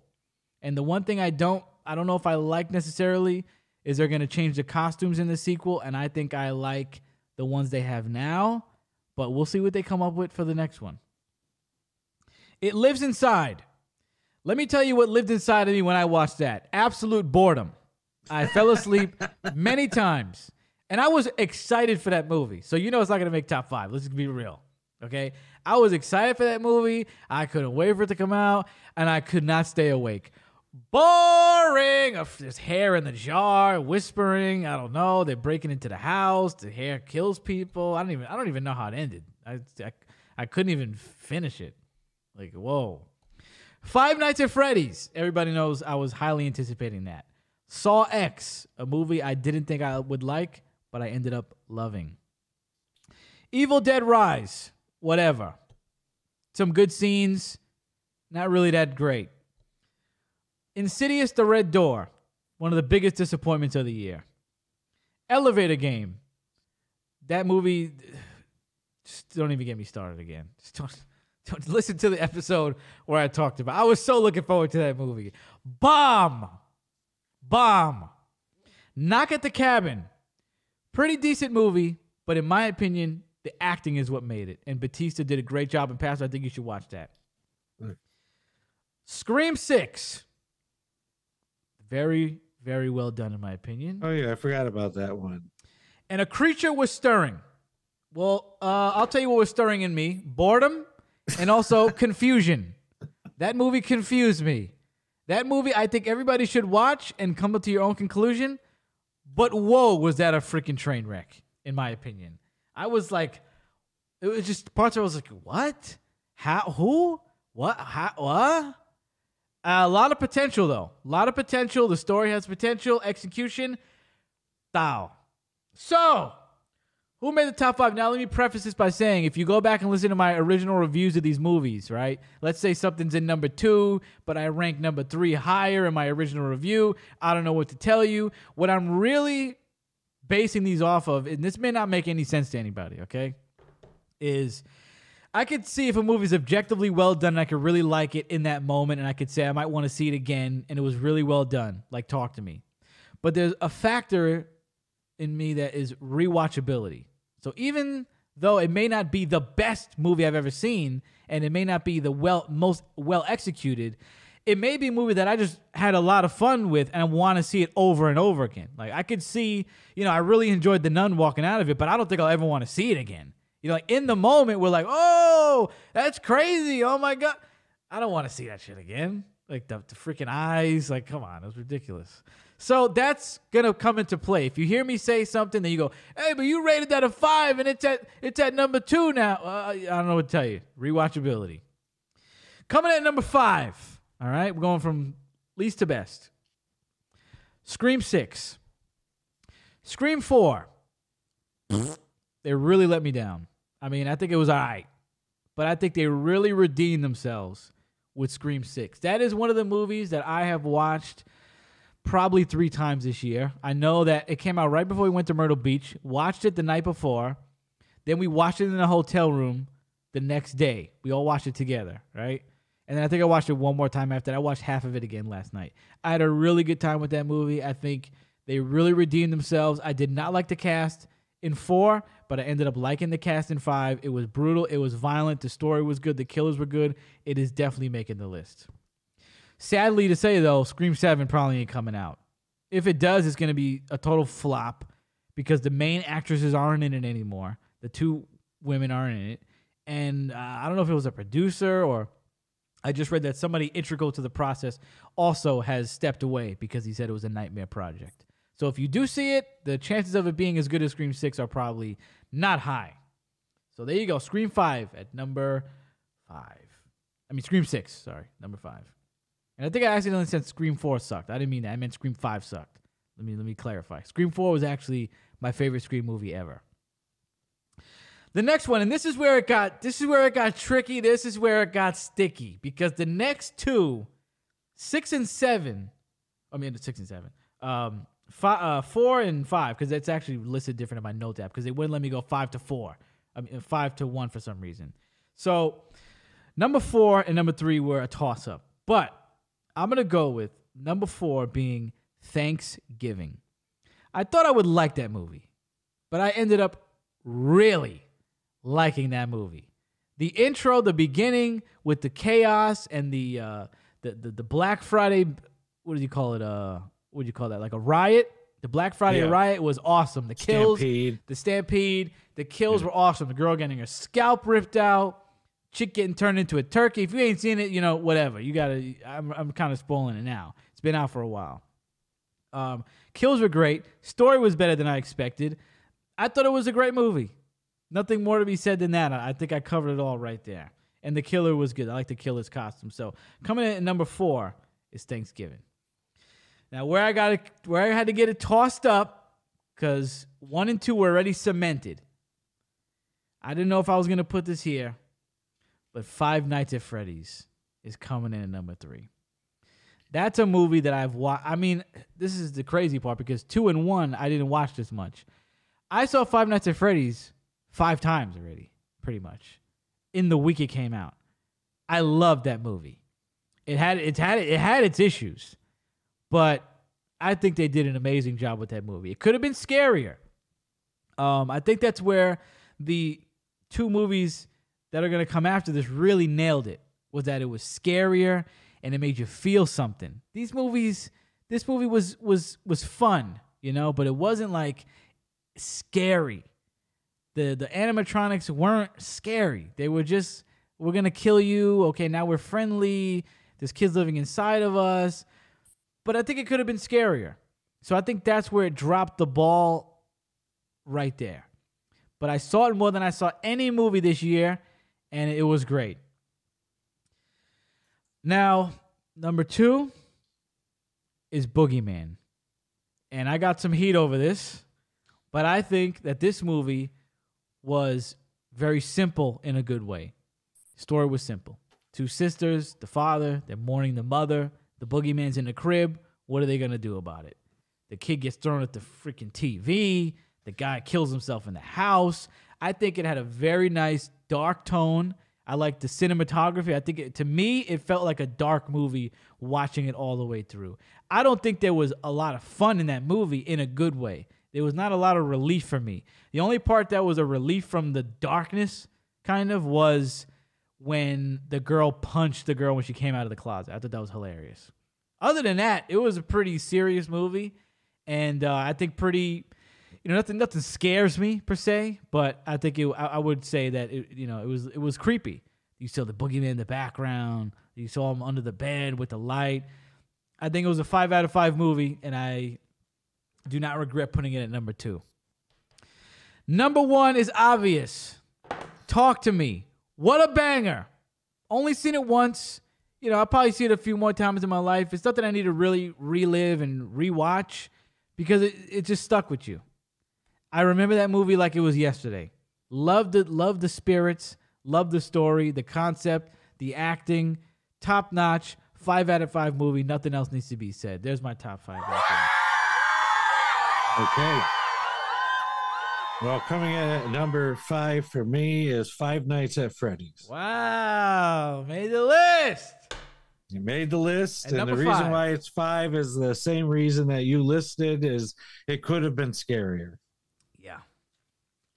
And the one thing I don't know if I like necessarily is they're going to change the costumes in the sequel, and I think I like the ones they have now, but we'll see what they come up with for the next one. It Lives Inside. Let me tell you what lived inside of me when I watched that. Absolute boredom. I fell asleep many times. And I was excited for that movie. So you know it's not going to make top 5. Let's just be real. Okay? I was excited for that movie. I couldn't wait for it to come out. And I could not stay awake. Boring. There's hair in the jar, whispering. I don't know. They're breaking into the house. The hair kills people. I don't even know how it ended. I couldn't even finish it. Like, whoa. Five Nights at Freddy's. Everybody knows I was highly anticipating that. Saw X, a movie I didn't think I would like, but I ended up loving. Evil Dead Rise. Whatever. Some good scenes. Not really that great. Insidious: The Red Door. One of the biggest disappointments of the year. Elevator Game. That movie. Just don't even get me started again. Just don't listen to the episode where I talked about. I was so looking forward to that movie. Bomb. Knock at the Cabin. Pretty decent movie, but in my opinion, the acting is what made it. And Batista did a great job in Pastor. I think you should watch that. Scream 6. Very, very well done in my opinion. Oh yeah, I forgot about that one. And A Creature Was Stirring. Well, I'll tell you what was stirring in me. Boredom. And also confusion. That movie confused me. That movie I think everybody should watch and come up to your own conclusion. But whoa, was that a freaking train wreck, in my opinion. I was like, it was just parts where I was like, what? How? Who? What? How? What? A lot of potential, though. A lot of potential. The story has potential. Execution. Thou. So, who made the top 5? Now, let me preface this by saying, if you go back and listen to my original reviews of these movies, right? Let's say something's in number 2, but I rank number 3 higher in my original review. I don't know what to tell you. What I'm really basing these off of, and this may not make any sense to anybody, okay, is I could see if a movie's objectively well done and I could really like it in that moment, and I could say I might want to see it again, and it was really well done, like Talk to Me. But there's a factor in me that is rewatchability. So even though it may not be the best movie I've ever seen, and it may not be the most well executed, it may be a movie that I just had a lot of fun with and I want to see it over and over again. Like I could see, I really enjoyed The Nun walking out of it, but I don't think I'll ever want to see it again. Like in the moment we're like, oh, that's crazy. Oh my God. I don't want to see that shit again. Like the freaking eyes, like come on, it was ridiculous. So that's going to come into play. If you hear me say something, then you go, hey, but you rated that a 5 and it's at number 2 now. I don't know what to tell you. Rewatchability. Coming at number 5. All right, we're going from least to best. Scream 6. Scream 4. They really let me down. I mean, I think it was all right. But I think they really redeemed themselves with Scream 6. That is one of the movies that I have watched probably 3 times this year. I know that it came out right before we went to Myrtle Beach. Watched it the night before. Then we watched it in the hotel room the next day. We all watched it together, right? And then I think I watched it one more time after that. I watched half of it again last night. I had a really good time with that movie. I think they really redeemed themselves. I did not like the cast in 4, but I ended up liking the cast in 5. It was brutal. It was violent. The story was good. The killers were good. It is definitely making the list. Sadly to say, though, Scream 7 probably ain't coming out. If it does, it's going to be a total flop because the main actresses aren't in it anymore. The 2 women aren't in it. And I don't know if it was a producer or I just read that somebody integral to the process also has stepped away because he said it was a nightmare project. So if you do see it, the chances of it being as good as Scream 6 are probably not high. So there you go. Scream 5 at number 5. I mean, Scream 6, sorry, number 5. And I think I accidentally said Scream 4 sucked. I didn't mean that. I meant Scream 5 sucked. Let me clarify. Scream 4 was actually my favorite Scream movie ever. The next one, and this is where it got tricky. This is where it got sticky because the next 2, 6 and 7, I mean 6 and 7, 4 and 5, because it's actually listed different in my notes app because they wouldn't let me go 5 to 4. I mean 5 to 1 for some reason. So number 4 and number 3 were a toss up, but I'm gonna go with number 4 being Thanksgiving. I thought I would like that movie, but I ended up really liking that movie. The intro, the beginning with the chaos and the Black Friday, what do you call it? What do you call that? Like a riot? The Black Friday riot was awesome. The kills, the stampede, the kills were awesome. The girl getting her scalp ripped out, chick getting turned into a turkey. If you ain't seen it, whatever. You gotta. I'm kind of spoiling it now. It's been out for a while. Kills were great. Story was better than I expected. I thought it was a great movie. Nothing more to be said than that. I think I covered it all right there. And the killer was good. I like the killer's costume. So coming in at number 4 is Thanksgiving. Now where I had to get it tossed up because 1 and 2 were already cemented. I didn't know if I was gonna put this here, but Five Nights at Freddy's is coming in at number 3. That's a movie that I've watched. I mean, this is the crazy part because 2 and 1 I didn't watch this much. I saw Five Nights at Freddy's 5 times already, pretty much, in the week it came out. I loved that movie. It had its issues, but I think they did an amazing job with that movie. It could have been scarier. I think that's where the 2 movies that are going to come after this really nailed it, was that it was scarier and it made you feel something. This movie was fun, but it wasn't like scary. The animatronics weren't scary. They were just, we're going to kill you. Okay, now we're friendly. There's kids living inside of us. But I think it could have been scarier. So I think that's where it dropped the ball right there. But I saw it more than I saw any movie this year, and it was great. Now, number 2 is Boogeyman. And I got some heat over this, but I think that this movie was very simple in a good way. The story was simple. 2 sisters, the father, they're mourning the mother. The boogeyman's in the crib. What are they going to do about it? The kid gets thrown at the freaking TV. The guy kills himself in the house. I think it had a very nice dark tone. I like the cinematography. I think to me, it felt like a dark movie watching it all the way through. I don't think there was a lot of fun in that movie in a good way. There was not a lot of relief for me. The only part that was a relief from the darkness kind of was when the girl punched the girl when she came out of the closet. I thought that was hilarious. Other than that, it was a pretty serious movie. And I think pretty, nothing scares me per se, but I think I would say that it was creepy. You saw the boogeyman in the background. You saw him under the bed with the light. I think it was a 5 out of 5 movie, and I do not regret putting it at number 2. Number 1 is obvious. Talk to Me. What a banger. Only seen it once. I'll probably see it a few more times in my life. It's not that I need to really relive and rewatch because it just stuck with you. I remember that movie like it was yesterday. Love the spirits, love the story, the concept, the acting, top notch. 5 out of 5 movie. Nothing else needs to be said. There's my top 5. Okay. Well, coming in at number 5 for me is Five Nights at Freddy's. Wow, made the list. You made the list, and the number reason 5. why it's 5 is the same reason that you listed, is it could have been scarier. Yeah.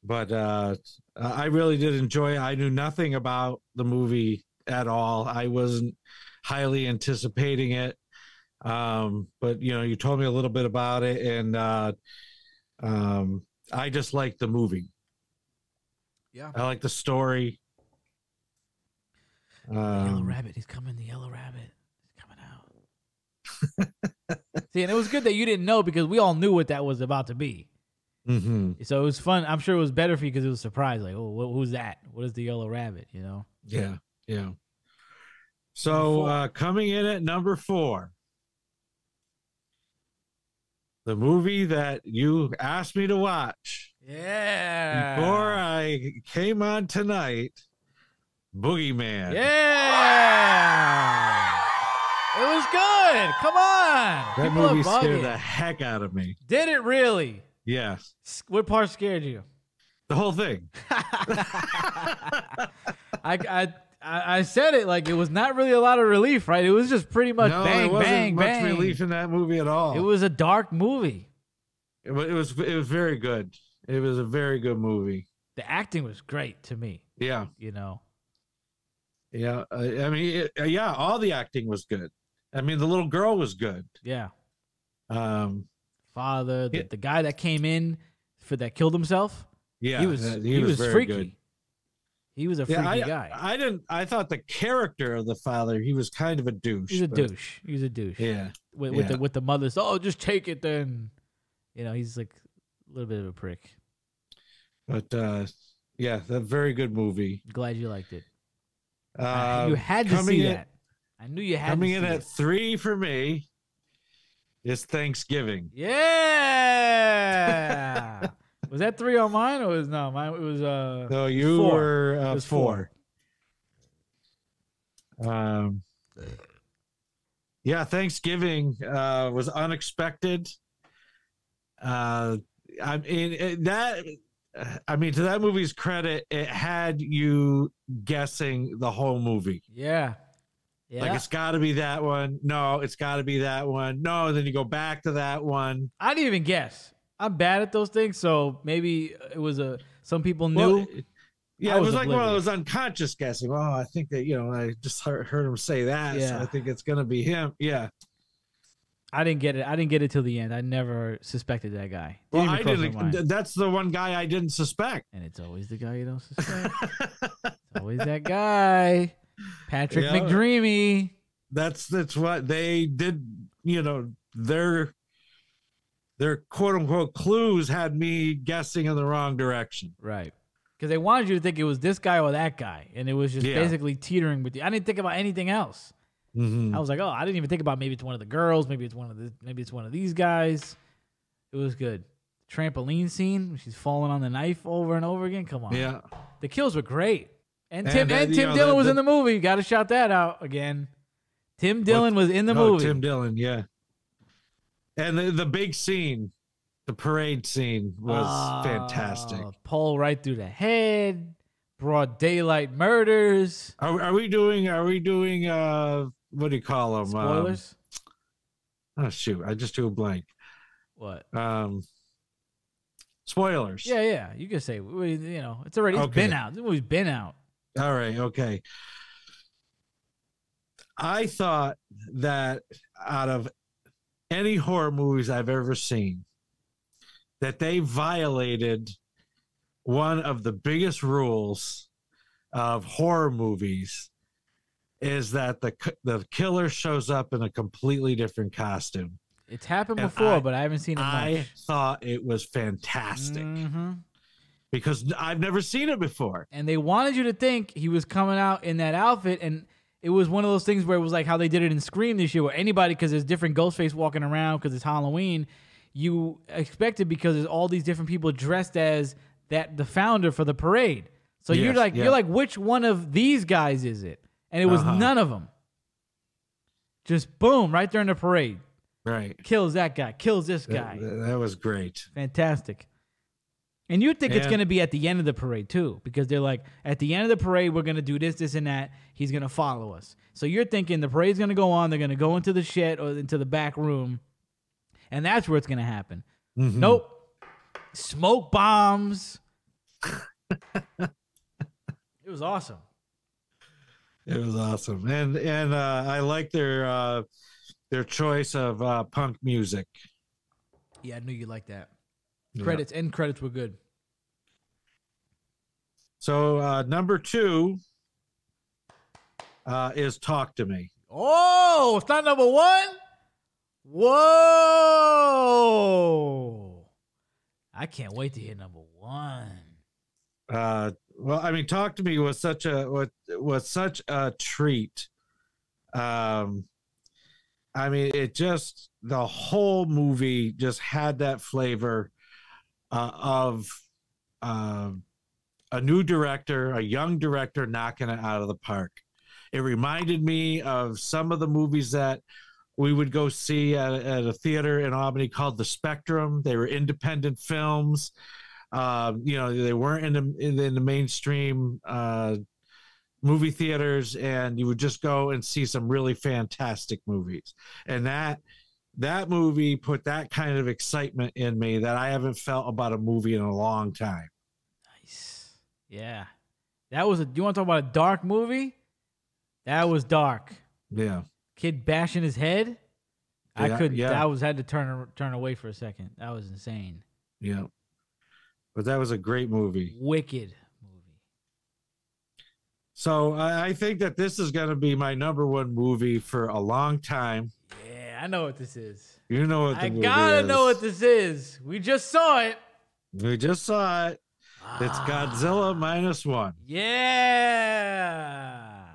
But I really did enjoy it. I knew nothing about the movie at all. I wasn't highly anticipating it. But you told me a little bit about it, and I just like the movie. Yeah. I like the story. Yellow Rabbit. He's coming. The Yellow Rabbit. He's coming out. See, and it was good that you didn't know, because we all knew what that was about to be. Mm-hmm. So it was fun. I'm sure it was better for you because it was a surprise. Like, oh, who's that? What is the Yellow Rabbit? Yeah. So coming in at number 4, the movie that you asked me to watch. Yeah. Before I came on tonight, Boogeyman. Yeah. It was good. Come on. That People movie are bugging. scared the heck out of me. Did it really? Yes. What part scared you? The whole thing. I said it like it was not really a lot of relief, right? It was just pretty much bang, there wasn't bang, much bang. relief in that movie at all. It was a dark movie. It was very good. It was a very good movie. The acting was great to me. Yeah. Yeah. I mean, all the acting was good. I mean, the little girl was good. Yeah. Father, the guy that came in that killed himself. Yeah, he was very freaky. Good. He was a freaky guy. I thought the character of the father, he was kind of a douche. He's a douche. Yeah. With the mother, so just take it then. He's like a little bit of a prick. But that very good movie. Glad you liked it. You had to see that. I knew you had coming to see in it. at 3 for me is Thanksgiving. Yeah. Was that 3 on mine, or was mine? It was No, you 4. were It was 4. Thanksgiving was unexpected. To that movie's credit, it had you guessing the whole movie. Yeah. Like, it's got to be that one. No, it's got to be that one. No, and then you go back to that one. I didn't even guess. I'm bad at those things, so maybe it was some people knew. It was like one of those unconscious guessing. Oh, I think that, I just heard him say that, so I think it's going to be him. Yeah. I didn't get it. I didn't get it till the end. I never suspected that guy. I didn't. That's the one guy I didn't suspect. And it's always the guy you don't suspect. It's always that guy, Patrick McDreamy. That's what they did. Their quote unquote clues had me guessing in the wrong direction. Right. Because they wanted you to think it was this guy or that guy, and it was just basically teetering with you. I didn't think about anything else. Mm-hmm. I was like, I didn't even think about maybe it's one of the girls, maybe it's one of these guys. It was good. Trampoline scene, she's falling on the knife over and over again. Come on. Yeah. The kills were great. And Tim Dillon was in the movie. Got to shout that out again. Tim Dillon was in the movie. Tim Dillon, yeah. And the big scene, the parade scene was fantastic. Pole right through the head. Broad daylight murders. Are we doing what do you call them? Spoilers? Oh shoot, I just drew a blank. What? Spoilers. Yeah. You can say, it's already been out. The movie's been out. All right, okay. I thought that out of any horror movies I've ever seen, that they violated one of the biggest rules of horror movies, is that the killer shows up in a completely different costume. It's happened before, but I haven't seen it much. I thought it was fantastic because I've never seen it before. And they wanted you to think he was coming out in that outfit, and it was one of those things where it was like how they did it in Scream this year, where anybody, because there's different Ghostface walking around because it's Halloween, you expect it because there's all these different people dressed as the founder for the parade. So you're like, which one of these guys is it? And it was none of them. Just boom, right there in the parade. Right. Kills that guy. Kills this guy. That was great. Fantastic. And you think it's going to be at the end of the parade, too, because they're like, at the end of the parade, we're going to do this, this, and that. He's going to follow us. So you're thinking the parade's going to go on. They're going to go into the shed or into the back room, and that's where it's going to happen. Mm-hmm. Nope. Smoke bombs. It was awesome. It was awesome. And I like their choice of punk music. Yeah, I knew you liked that. Credits and credits were good. So number 2 is Talk to Me. Oh, it's not number 1? Whoa. I can't wait to hear number 1. Well, I mean, Talk to Me was such a treat. I mean, the whole movie just had that flavor of a new director, a young director knocking it out of the park. It reminded me of some of the movies that we would go see at a theater in Albany called The Spectrum. They were independent films. They weren't in the mainstream movie theaters, and you would just go and see some really fantastic movies. And that movie put that kind of excitement in me that I haven't felt about a movie in a long time. Nice. Yeah. That was you want to talk about a dark movie? That was dark. Yeah. Kid bashing his head. I couldn't. Yeah. I had to turn away for a second. That was insane. Yeah. But that was a great movie. Wicked movie. So I think that this is going to be my number 1 movie for a long time. Yeah, I know what this is. You know what the movie is. I gotta know what this is. We just saw it. It's Godzilla -1. Yeah.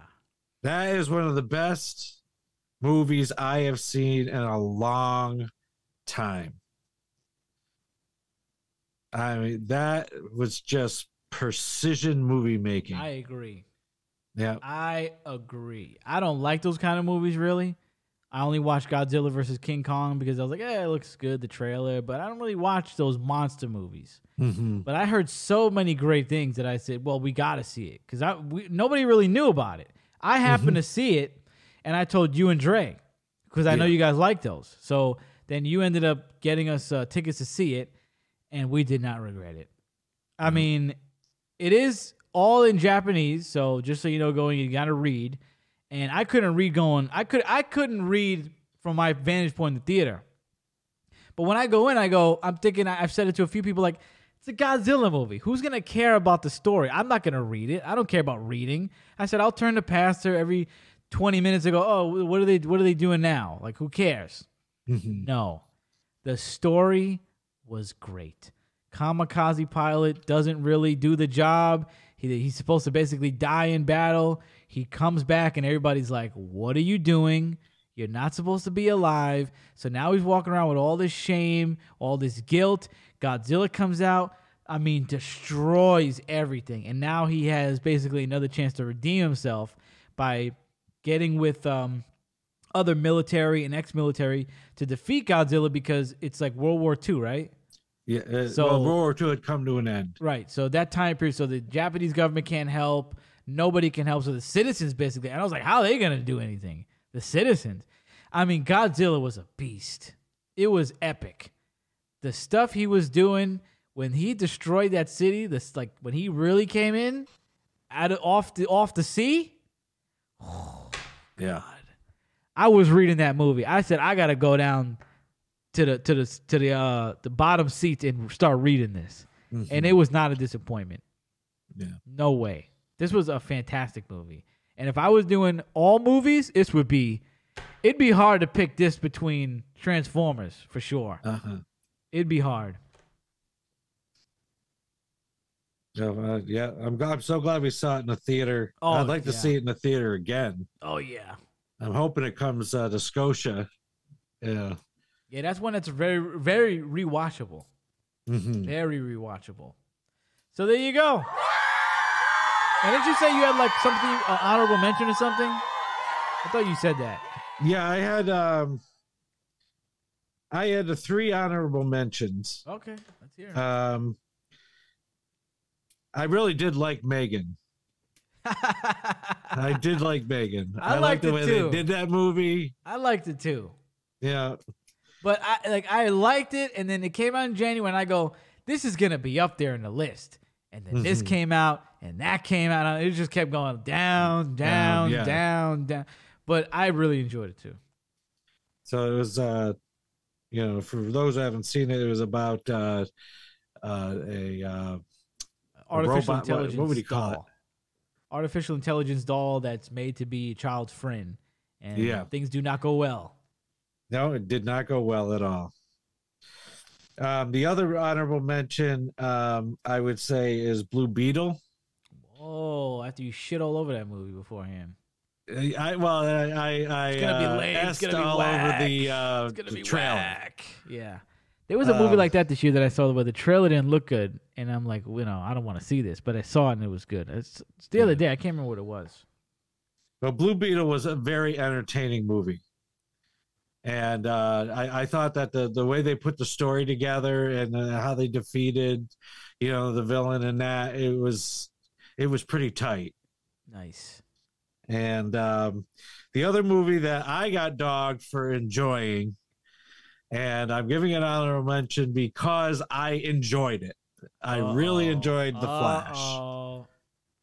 That is one of the best movies I have seen in a long time. I mean, that was just precision movie making. I agree. Yeah. I agree. I don't like those kind of movies, really. I only watch Godzilla versus King Kong because I was like, it looks good, the trailer, but I don't really watch those monster movies. Mm-hmm. But I heard so many great things that I said, well, we got to see it because nobody really knew about it. I happened to see it, and I told you and Dre because I know you guys like those. So then you ended up getting us tickets to see it, and we did not regret it. I mean, it is all in Japanese, so just so you know, you got to read. And I couldn't read I couldn't read from my vantage point in the theater. But when I go in, I'm thinking, I've said it to a few people, like, it's a Godzilla movie. Who's going to care about the story? I'm not going to read it. I don't care about reading. I said, I'll turn to Pastor every 20 minutes and go, oh, what are they doing now? Like, who cares? Mm-hmm. No. The story was great. Kamikaze pilot doesn't really do the job. He's supposed to basically die in battle. He comes back and everybody's like, what are you doing? You're not supposed to be alive. So now he's walking around with all this shame, all this guilt. Godzilla comes out, destroys everything. And now he has basically another chance to redeem himself by getting with other military and ex-military to defeat Godzilla because it's like World War II, right? Yeah, so World War II had come to an end. Right. So that time period, so the Japanese government can't help. Nobody can help. So the citizens basically, and I was like, how are they going to do anything? The citizens. Godzilla was a beast. It was epic. The stuff he was doing when he destroyed that city, when he really came in off the sea. Oh, yeah. God. I was reading that movie. I said, I got to go down to the bottom seat and start reading this. Mm-hmm. And it was not a disappointment. Yeah. No way. This was a fantastic movie. And if I was doing all movies, it'd be hard to pick this between Transformers for sure. Uh-huh. It'd be hard. Yeah, I'm so glad we saw it in the theater. Oh, I'd like to see it in the theater again. Oh yeah. I'm hoping it comes to Scotia. Yeah. Yeah, that's one that's very, very rewatchable. Mm-hmm. Very rewatchable. So there you go. And didn't you say you had like something, honorable mention or something? I thought you said that. Yeah, I had the 3 honorable mentions. Okay, let's hear it. I really did like Megan. I did like Megan. I liked the way too. they did that movie. I liked it too. Yeah. But I liked it, and then it came out in January, and I go, this is gonna be up there in the list. And then this came out, and that came out. It just kept going down. But I really enjoyed it too. So it was, for those who haven't seen it, it was about artificial robot, intelligence. what would you call it? Artificial intelligence doll that's made to be a child's friend, and things do not go well. No, it did not go well at all. The other honorable mention, I would say, is Blue Beetle. Oh, after you shit all over that movie beforehand. It's gonna be lame. It's gonna be all whack. Over the trailer. Whack. Yeah, there was a movie like that this year that I saw where the trailer didn't look good, and I'm like, I don't want to see this, but I saw it and it was good. It's the other day. I can't remember what it was. Well, Blue Beetle was a very entertaining movie, and I thought that the way they put the story together and how they defeated, the villain in that, it was pretty tight. Nice. And the other movie that I got dogged for enjoying, and I'm giving it an honorable mention because I enjoyed it. I really enjoyed The Flash.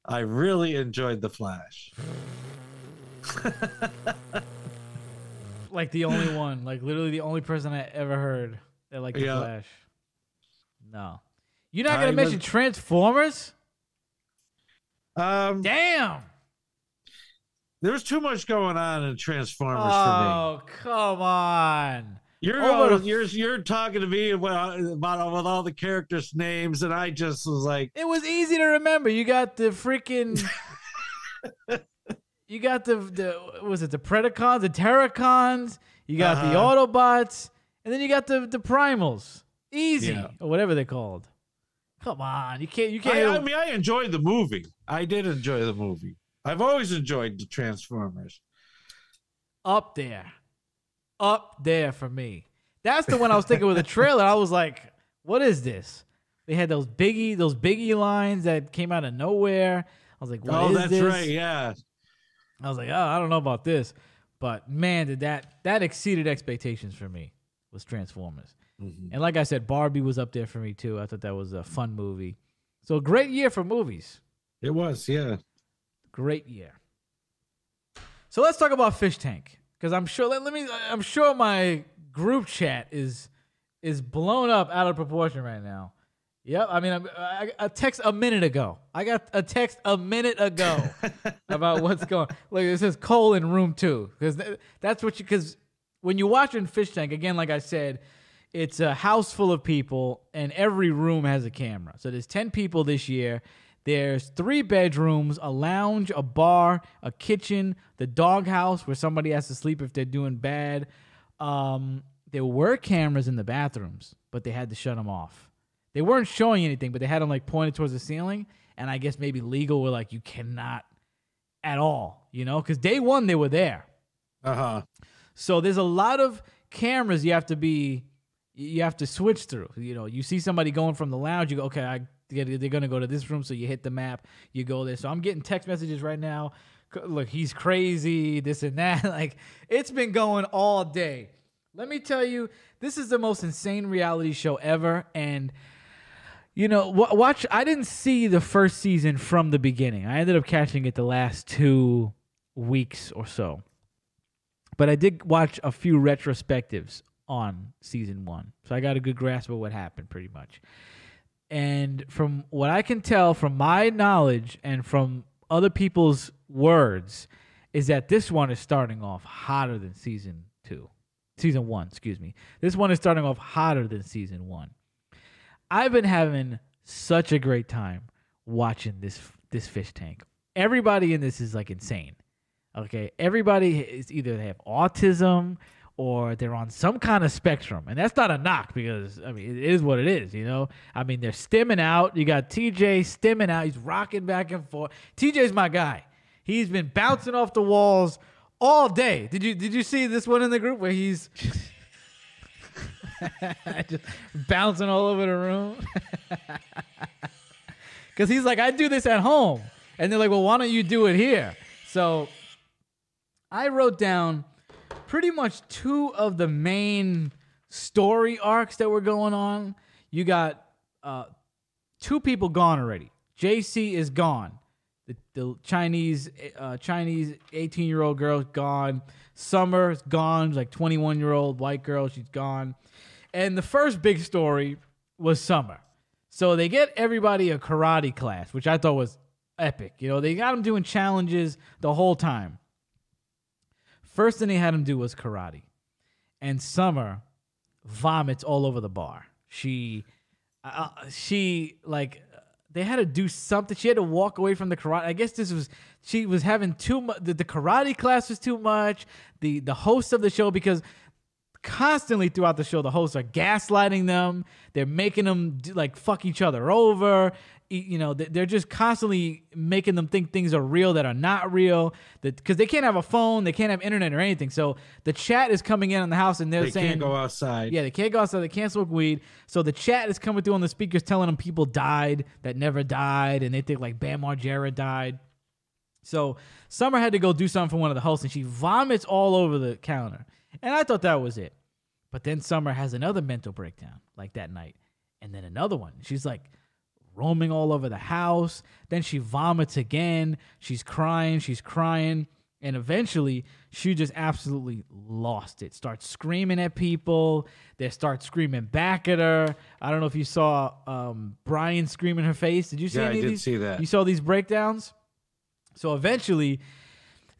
I really enjoyed The Flash. Like the only one, like literally the only person I ever heard that liked The Flash. No. You're not going to mention Transformers? Damn. There was too much going on in Transformers for me. Oh, come on. You're talking to me about with all the characters' names, and I just was like... It was easy to remember. You got the freaking... you got the Predacons, the Terracons, you got the Autobots, and then you got the Primals. Easy. Yeah. Or whatever they're called. Come on. You can't... I enjoyed the movie. I did enjoy the movie. I've always enjoyed the Transformers. Up there for me. That's the one I was thinking with the trailer. I was like, what is this? They had those Biggie lines that came out of nowhere. I was like, what is this? Oh, that's right, yeah. I was like, I don't know about this. But man, did that exceeded expectations for me, was Transformers. Mm-hmm. And like I said, Barbie was up there for me too. I thought that was a fun movie. So a great year for movies. It was, yeah. Great year. So let's talk about Fishtank, because I'm sure my group chat is blown up out of proportion right now. Yep, I mean, I text a minute ago. I got a text a minute ago about what's going. Like it says Cole in room 2, because when you're watching Fishtank, again, like I said, it's a house full of people and every room has a camera. So there's 10 people this year. There's 3 bedrooms, a lounge, a bar, a kitchen, the doghouse where somebody has to sleep if they're doing bad. There were cameras in the bathrooms, but they had to shut them off. They weren't showing anything, but they had them like pointed towards the ceiling. And I guess maybe legal were like, you cannot at all, because day one they were there. So there's a lot of cameras you have to switch through. You see somebody going from the lounge, you go, okay, they're going to go to this room, so you hit the map, you go there. So I'm getting text messages right now. Look, he's crazy, this and that. Like, it's been going all day. Let me tell you, this is the most insane reality show ever. And, watch. I didn't see the first season from the beginning. I ended up catching it the last 2 weeks or so. But I did watch a few retrospectives on season 1. So I got a good grasp of what happened, pretty much. And from what I can tell, from my knowledge and from other people's words, is that this one is starting off hotter than season 1, excuse me. This one is starting off hotter than season 1. I've been having such a great time watching this Fishtank. Everybody in this is like insane. Okay, everybody is either they have autism or they're on some kind of spectrum. And that's not a knock because, I mean, it is what it is, you know? I mean, they're stimming out. You got TJ stimming out. He's rocking back and forth. TJ's my guy. He's been bouncing off the walls all day. Did you see this one in the group where he's just bouncing all over the room? Because he's like, I do this at home. And they're like, well, why don't you do it here? So I wrote down pretty much two of the main story arcs that were going on. You got two people gone already. JC is gone. The Chinese 18-year-old girl's gone. Summer's gone, like 21-year-old white girl. She's gone. And the first big story was Summer. So they get everybody a karate class, which I thought was epic. You know, they got them doing challenges the whole time. First thing they had them do was karate. And Summer vomits all over the bar. She they had to do something. She had to walk away from the karate. I guess she was having too much. The karate class was too much. The host of the show, because constantly throughout the show, the hosts are gaslighting them. They're making them fuck each other over. You know, they're just constantly making them think things are real that are not real. Because they can't have a phone, they can't have internet or anything. So the chat is coming in on the house and they're saying they can't go outside. Yeah, they can't go outside. They can't smoke weed. So the chat is coming through on the speakers telling them people died that never died, and they think like Bam Margera died. So Summer had to go do something for one of the hosts, and she vomits all over the counter. And I thought that was it. But then Summer has another mental breakdown like that night, and then another one. She's like roaming all over the house. Then she vomits again. She's crying. And eventually, she just absolutely lost it. Starts screaming at people. They start screaming back at her. I don't know if you saw Brian scream in her face. Did you see any of these? Yeah, I did see that. You saw these breakdowns? So eventually,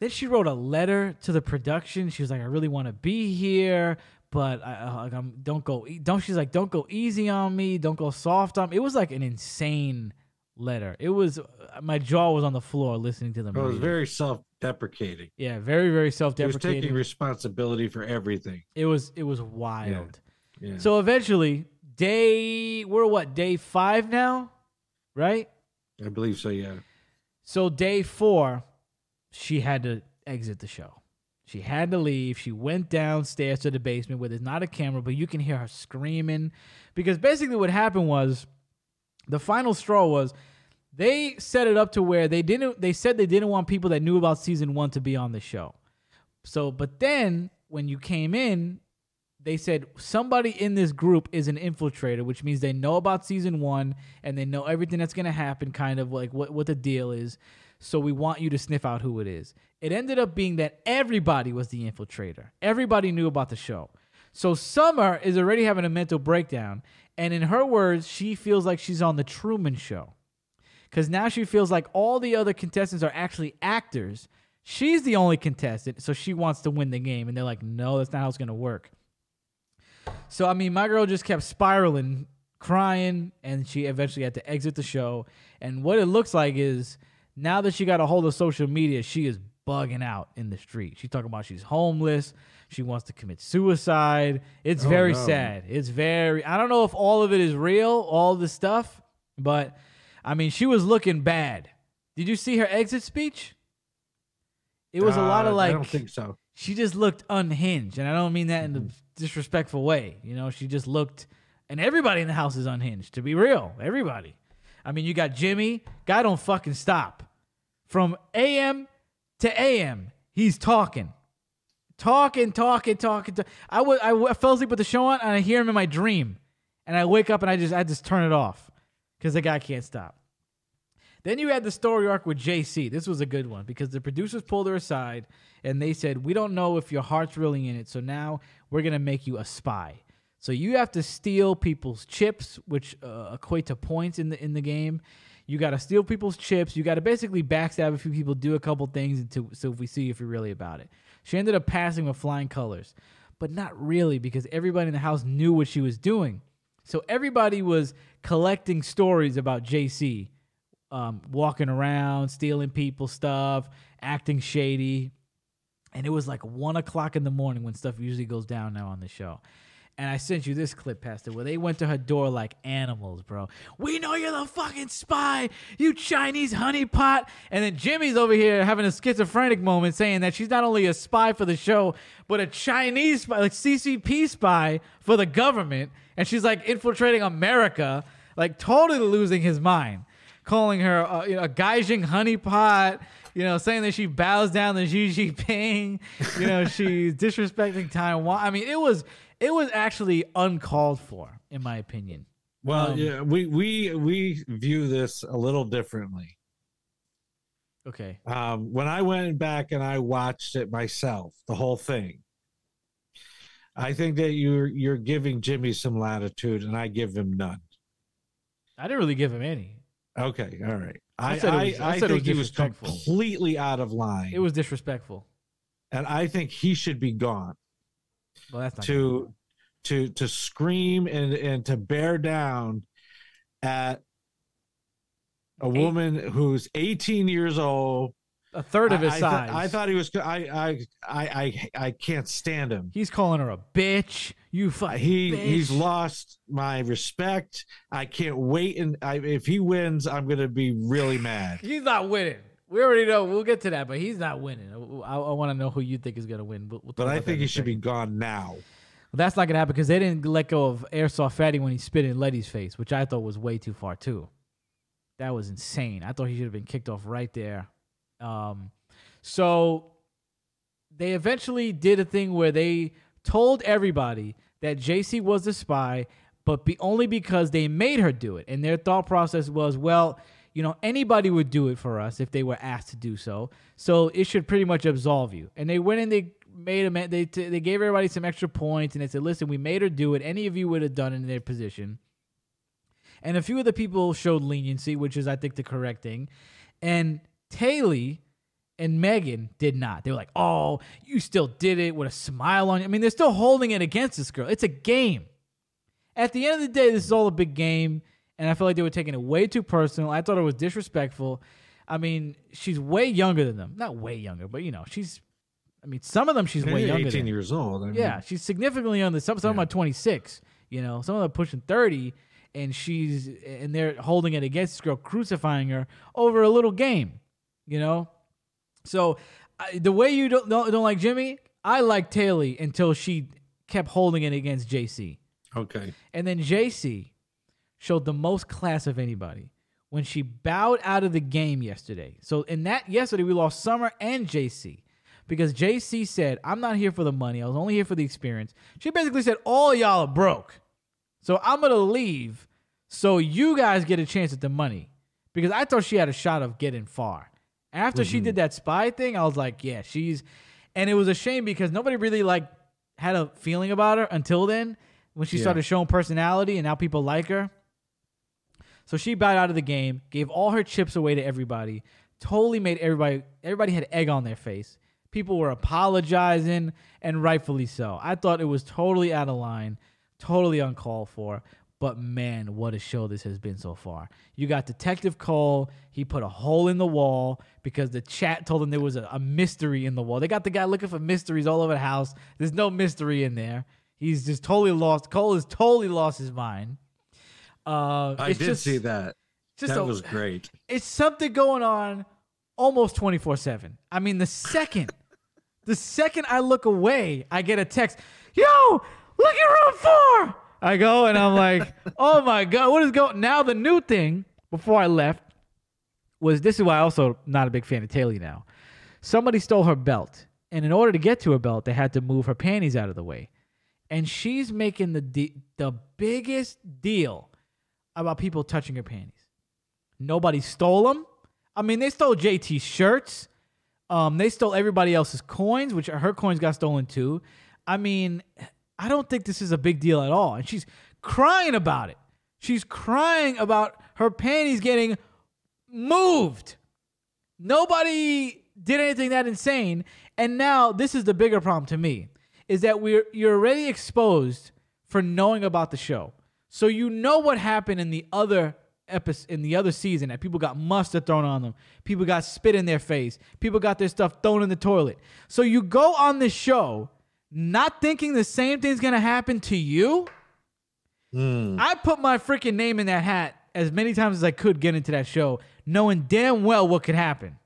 then she wrote a letter to the production. She was like, I really want to be here, but don't go easy on me. Don't go soft on me. It was like an insane letter. It was, my jaw was on the floor listening to them. It was very self-deprecating. Yeah, very, very self-deprecating. He was taking responsibility for everything. It was wild. Yeah. So eventually, we're day 5 now, right? I believe so, yeah. So day 4, she had to exit the show. She had to leave. She went downstairs to the basement where there's not a camera, but you can hear her screaming. Because basically what happened was, the final straw was, they set it up to where they said they didn't want people that knew about season 1 to be on the show. So, but then when you came in, they said somebody in this group is an infiltrator, which means they know about season 1 and they know everything that's going to happen, kind of like what the deal is. So we want you to sniff out who it is. It ended up being that everybody was the infiltrator. Everybody knew about the show. So Summer is already having a mental breakdown. And in her words, she feels like she's on the Truman Show. Because now she feels like all the other contestants are actually actors. She's the only contestant, so she wants to win the game. And they're like, no, that's not how it's going to work. So, I mean, my girl just kept spiraling, crying, and she eventually had to exit the show. And what it looks like is, now that she got a hold of social media, she is bugging out in the street. She's talking about she's homeless. She wants to commit suicide. It's very sad. It's very, I don't know if all of it is real, all the stuff, but I mean, she was looking bad. Did you see her exit speech? It was a lot of I don't think so. She just looked unhinged, and I don't mean that in a disrespectful way. You know, she just looked, and everybody in the house is unhinged, to be real. Everybody. I mean, you got Jimmy. Guy don't fucking stop. From AM to AM, he's talking. I fell asleep with the show on, and I hear him in my dream. And I wake up, and I just turn it off because the guy can't stop. Then you had the story arc with JC. This was a good one because the producers pulled her aside, and they said, we don't know if your heart's really in it, so now we're going to make you a spy. So you have to steal people's chips, which equate to points in the game. You got to steal people's chips. You got to basically backstab a few people, do a couple things so if we see if you're really about it. She ended up passing with flying colors, but not really because everybody in the house knew what she was doing. So everybody was collecting stories about JC, walking around, stealing people's stuff, acting shady. And it was like 1 o'clock in the morning when stuff usually goes down now on the show. And I sent you this clip, Pastor, where they went to her door like animals, bro. We know you're the fucking spy, you Chinese honeypot. And then Jimmy's over here having a schizophrenic moment saying that she's not only a spy for the show, but a Chinese spy, like CCP spy for the government. And she's like infiltrating America, like totally losing his mind. Calling her a Gaijin honeypot, saying that she bows down to Xi Jinping, she's disrespecting Taiwan. I mean, it was actually uncalled for, in my opinion. Well, yeah, we view this a little differently. Okay. When I went back and I watched it myself, the whole thing, I think that you're giving Jimmy some latitude, and I give him none. I didn't really give him any. Okay, all right. I said think he was completely out of line. It was disrespectful, and I think he should be gone. Well, that's not to scream and to bear down at a woman who's 18 years old, a third of his size. I thought he was. I can't stand him. He's calling her a bitch. You fucking bitch. He's lost my respect. I can't wait, and if he wins, I'm gonna be really mad. He's not winning. We already know. We'll get to that, but he's not winning. I want to know who you think is gonna win. But I think he should be gone now. Well, that's not gonna happen because they didn't let go of Airsoft Fatty when he spit in Letty's face, which I thought was way too far too. That was insane. I thought he should have been kicked off right there. So they eventually did a thing where they told everybody that JC was the spy, but only because they made her do it. And their thought process was, well, anybody would do it for us if they were asked to do so. So it should pretty much absolve you. And they went and they made they gave everybody some extra points, and they said, listen, we made her do it. Any of you would have done it in their position. And a few of the people showed leniency, which is, I think, the correct thing. And Taylor and Megan did not. They were like, oh, you still did it with a smile on you. I mean, they're still holding it against this girl. It's a game. At the end of the day, this is all a big game, and I feel like they were taking it way too personal. I thought it was disrespectful. I mean, she's way younger than them. Not way younger, but, some of them she's way younger 18 years old. Yeah, she's significantly younger. Some of them are 26. Some of them are pushing 30. And they're holding it against this girl, crucifying her over a little game, So the way you don't like Jimmy, I like Taylor until she kept holding it against JC. Okay. And then JC showed the most class of anybody when she bowed out of the game yesterday. So yesterday we lost Summer and JC because JC said, I'm not here for the money. I was only here for the experience. She basically said, all y'all are broke. So I'm going to leave so you guys get a chance at the money. Because I thought she had a shot of getting far. After she did that spy thing, I was like, yeah, and it was a shame because nobody really had a feeling about her until then when she started showing personality and now people like her. So she bowed out of the game, gave all her chips away to everybody, totally made everybody had egg on their face. People were apologizing, and rightfully so. I thought it was totally out of line. Totally uncalled for, but man, what a show this has been so far. You got Detective Cole. He put a hole in the wall because the chat told him there was a mystery in the wall. They got the guy looking for mysteries all over the house. There's no mystery in there. He's just totally lost. Cole has totally lost his mind. I did see that. That was great. It's something going on almost 24/7. I mean, the second I look away, I get a text. Yo! Look at room 4. I go and I'm like, oh my God, what is going? Now the new thing before I left was this is why I'm also not a big fan of Taylor now. Somebody stole her belt, and in order to get to her belt, they had to move her panties out of the way, and she's making the biggest deal about people touching her panties. Nobody stole them. I mean, they stole JT's shirts. They stole everybody else's coins, which her coins got stolen too. I mean, I don't think this is a big deal at all. And she's crying about it. She's crying about her panties getting moved. Nobody did anything that insane. And now this is the bigger problem to me, is that you're already exposed for knowing about the show. So you know what happened in the other in the other season that people got mustard thrown on them, people got spit in their face, people got their stuff thrown in the toilet. So you go on this show not thinking the same thing's gonna happen to you. I put my freaking name in that hat as many times as I could get into that show, knowing damn well what could happen.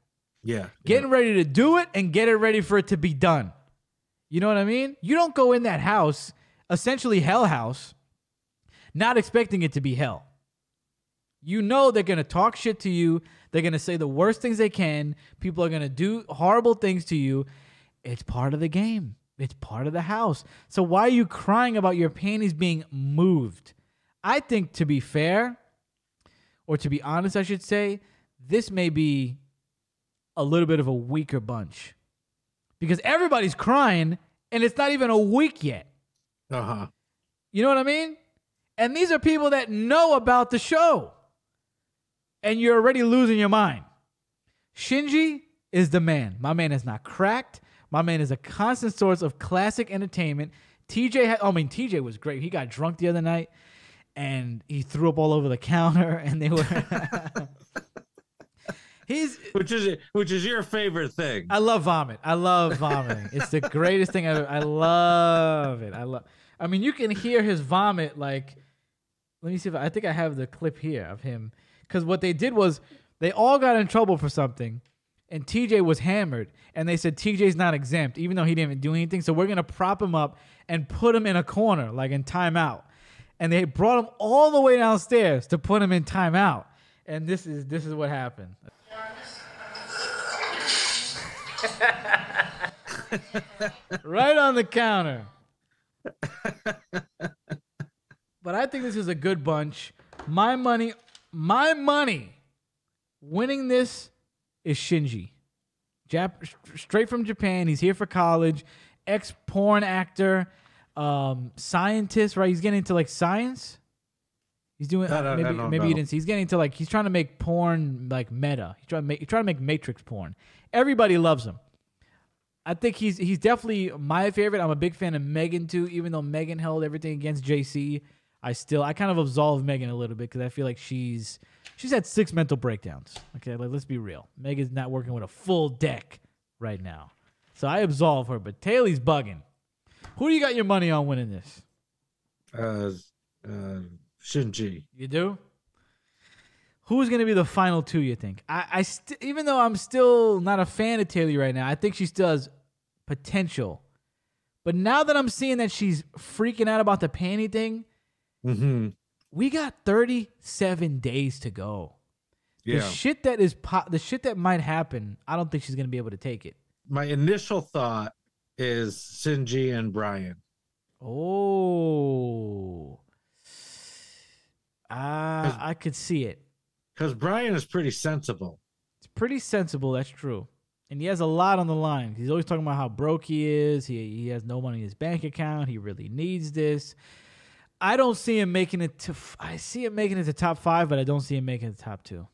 Yeah. Getting ready to do it and get it ready for it to be done. You know what I mean? You don't go in that house, essentially hell house, not expecting it to be hell. You know they're going to talk shit to you. They're going to say the worst things they can. People are going to do horrible things to you. It's part of the game. It's part of the house. So why are you crying about your panties being moved? I think, to be fair, or to be honest, I should say, this may be a little bit of a weaker bunch. Because everybody's crying, and it's not even a week yet. Uh-huh. You know what I mean? And these are people that know about the show. And you're already losing your mind. Shinji is the man. My man is not cracked. My man is a constant source of classic entertainment. TJ was great. He got drunk the other night, and he threw up all over the counter, and they were... Which is your favorite thing. I love vomit. I love vomiting. It's the greatest thing ever. I love it. I mean, you can hear his vomit. Like, let me see if I think I have the clip here of him. Because what they did was they all got in trouble for something, and TJ was hammered, and they said TJ's not exempt, even though he didn't even do anything. So we're gonna prop him up and put him in a corner, like in timeout. And they brought him all the way downstairs to put him in timeout. And this is what happened. Right on the counter. But I think this is a good bunch. My money winning this is Shinji. Straight from Japan. He's here for college. Ex-porn actor. Scientist, right? He's getting into like science. He's doing maybe you didn't see. He's getting into like he's trying to make porn like meta. He's trying to make Matrix porn. Everybody loves him. I think he's definitely my favorite. I'm a big fan of Megan too, even though Megan held everything against JC. I kind of absolve Megan a little bit because I feel like she's had 6 mental breakdowns. Okay, like, let's be real. Megan's not working with a full deck right now. So I absolve her, but Taylor's bugging. Who do you got your money on winning this? Shinji. You do? Who's going to be the final 2, you think? Even though I'm still not a fan of Taylor right now, I think she still has potential. But now that I'm seeing that she's freaking out about the panty thing, we got 37 days to go. Yeah. The shit that might happen, I don't think she's going to be able to take it. My initial thought is Shinji and Brian. Oh. I could see it. Because Brian is pretty sensible. It's pretty sensible, that's true. And he has a lot on the line. He's always talking about how broke he is. He has no money in his bank account. He really needs this. I don't see him making it to... I see him making it to top 5, but I don't see him making it to top 2.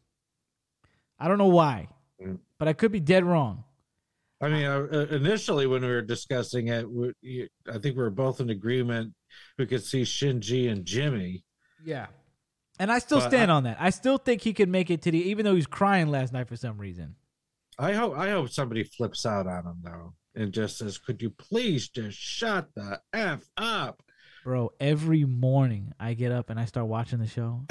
I don't know why, but I could be dead wrong. I mean, initially when we were discussing it, I think we were both in agreement we could see Shinji and Jimmy. Yeah. And I still stand on that. I still think he could make it to even though he was crying last night for some reason. I hope somebody flips out on him, though, and just says, could you please just shut the F up? Bro, every morning I get up and I start watching the show.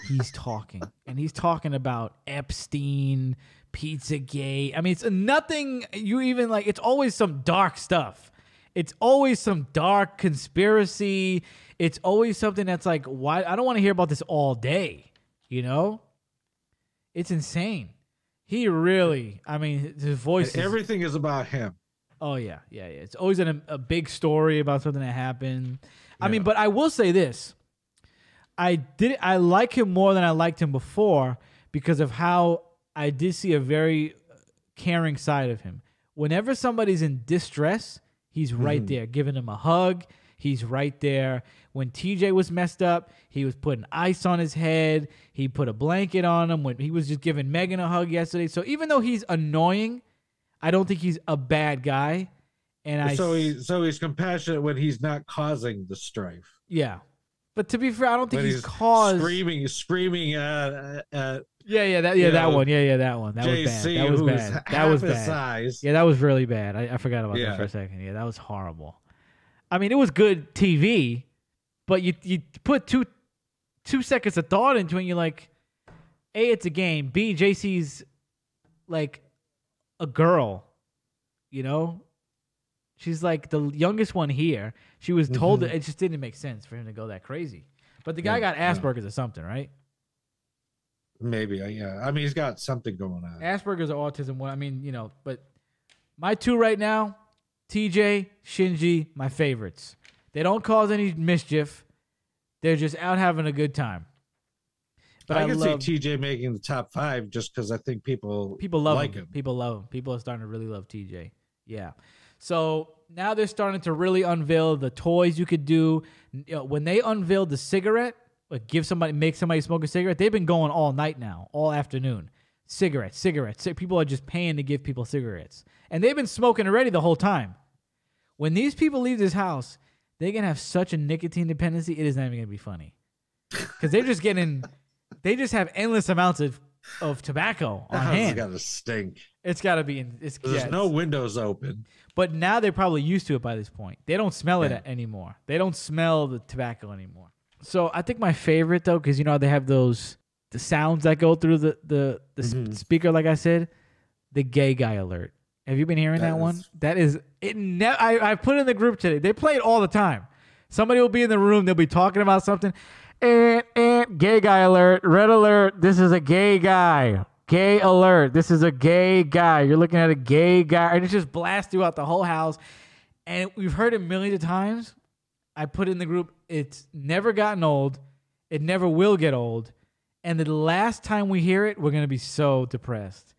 He's talking. And he's talking about Epstein, Pizzagate. I mean, it's nothing you even like. It's always some dark stuff. It's always some dark conspiracy. It's always something that's like, why? I don't want to hear about this all day. You know? It's insane. He really, I mean, his voice. Everything is about him. Oh, yeah. It's always a big story about something that happened. I mean, but I will say this. I like him more than I liked him before because of how I did see a very caring side of him. Whenever somebody's in distress, he's right there giving him a hug. He's right there. When TJ was messed up, he was putting ice on his head. He put a blanket on him. When he was just giving Megan a hug yesterday. So even though he's annoying, I don't think he's a bad guy. And so he's compassionate when he's not causing the strife. Yeah. But to be fair, I don't think when he's caused screaming that one. That was bad. JC, That was who's bad. That half was his bad. size. Yeah, that was really bad. I forgot about that for a second. Yeah, that was horrible. I mean, it was good TV, but you put two seconds of thought into it, and you're like, A, it's a game. B, JC's like a girl, you know? She's like the youngest one here. She was told that it just didn't make sense for him to go that crazy. But the guy got Asperger's or something, right? Maybe, yeah. I mean, he's got something going on. Asperger's or autism. I mean, you know, but my two right now, TJ, Shinji, my favorites. They don't cause any mischief. They're just out having a good time. But I can see TJ making the top 5 just because I think people love him. People love him. People are starting to really love TJ. Yeah. So now they're starting to really unveil the toys you could do. You know, when they unveiled the cigarette, like make somebody smoke a cigarette, they've been going all night now, all afternoon. Cigarettes. People are just paying to give people cigarettes. And they've been smoking already the whole time. When these people leave this house, they're going to have such a nicotine dependency, it is not even going to be funny. Because they just have endless amounts of tobacco on hand. It's got to stink. It's got to be. There's no windows open. But now they're probably used to it by this point. They don't smell it anymore. They don't smell the tobacco anymore. So I think my favorite, though, because, you know, they have the sounds that go through the speaker, like I said, the gay guy alert. Have you been hearing that one? That is it. I put in the group today. They play it all the time. Somebody will be in the room. They'll be talking about something. Gay guy alert. Red alert. This is a gay guy. Gay alert. This is a gay guy. You're looking at a gay guy. And it just blasts throughout the whole house. And we've heard it millions of times. I put in the group. It's never gotten old. It never will get old. And the last time we hear it, we're going to be so depressed.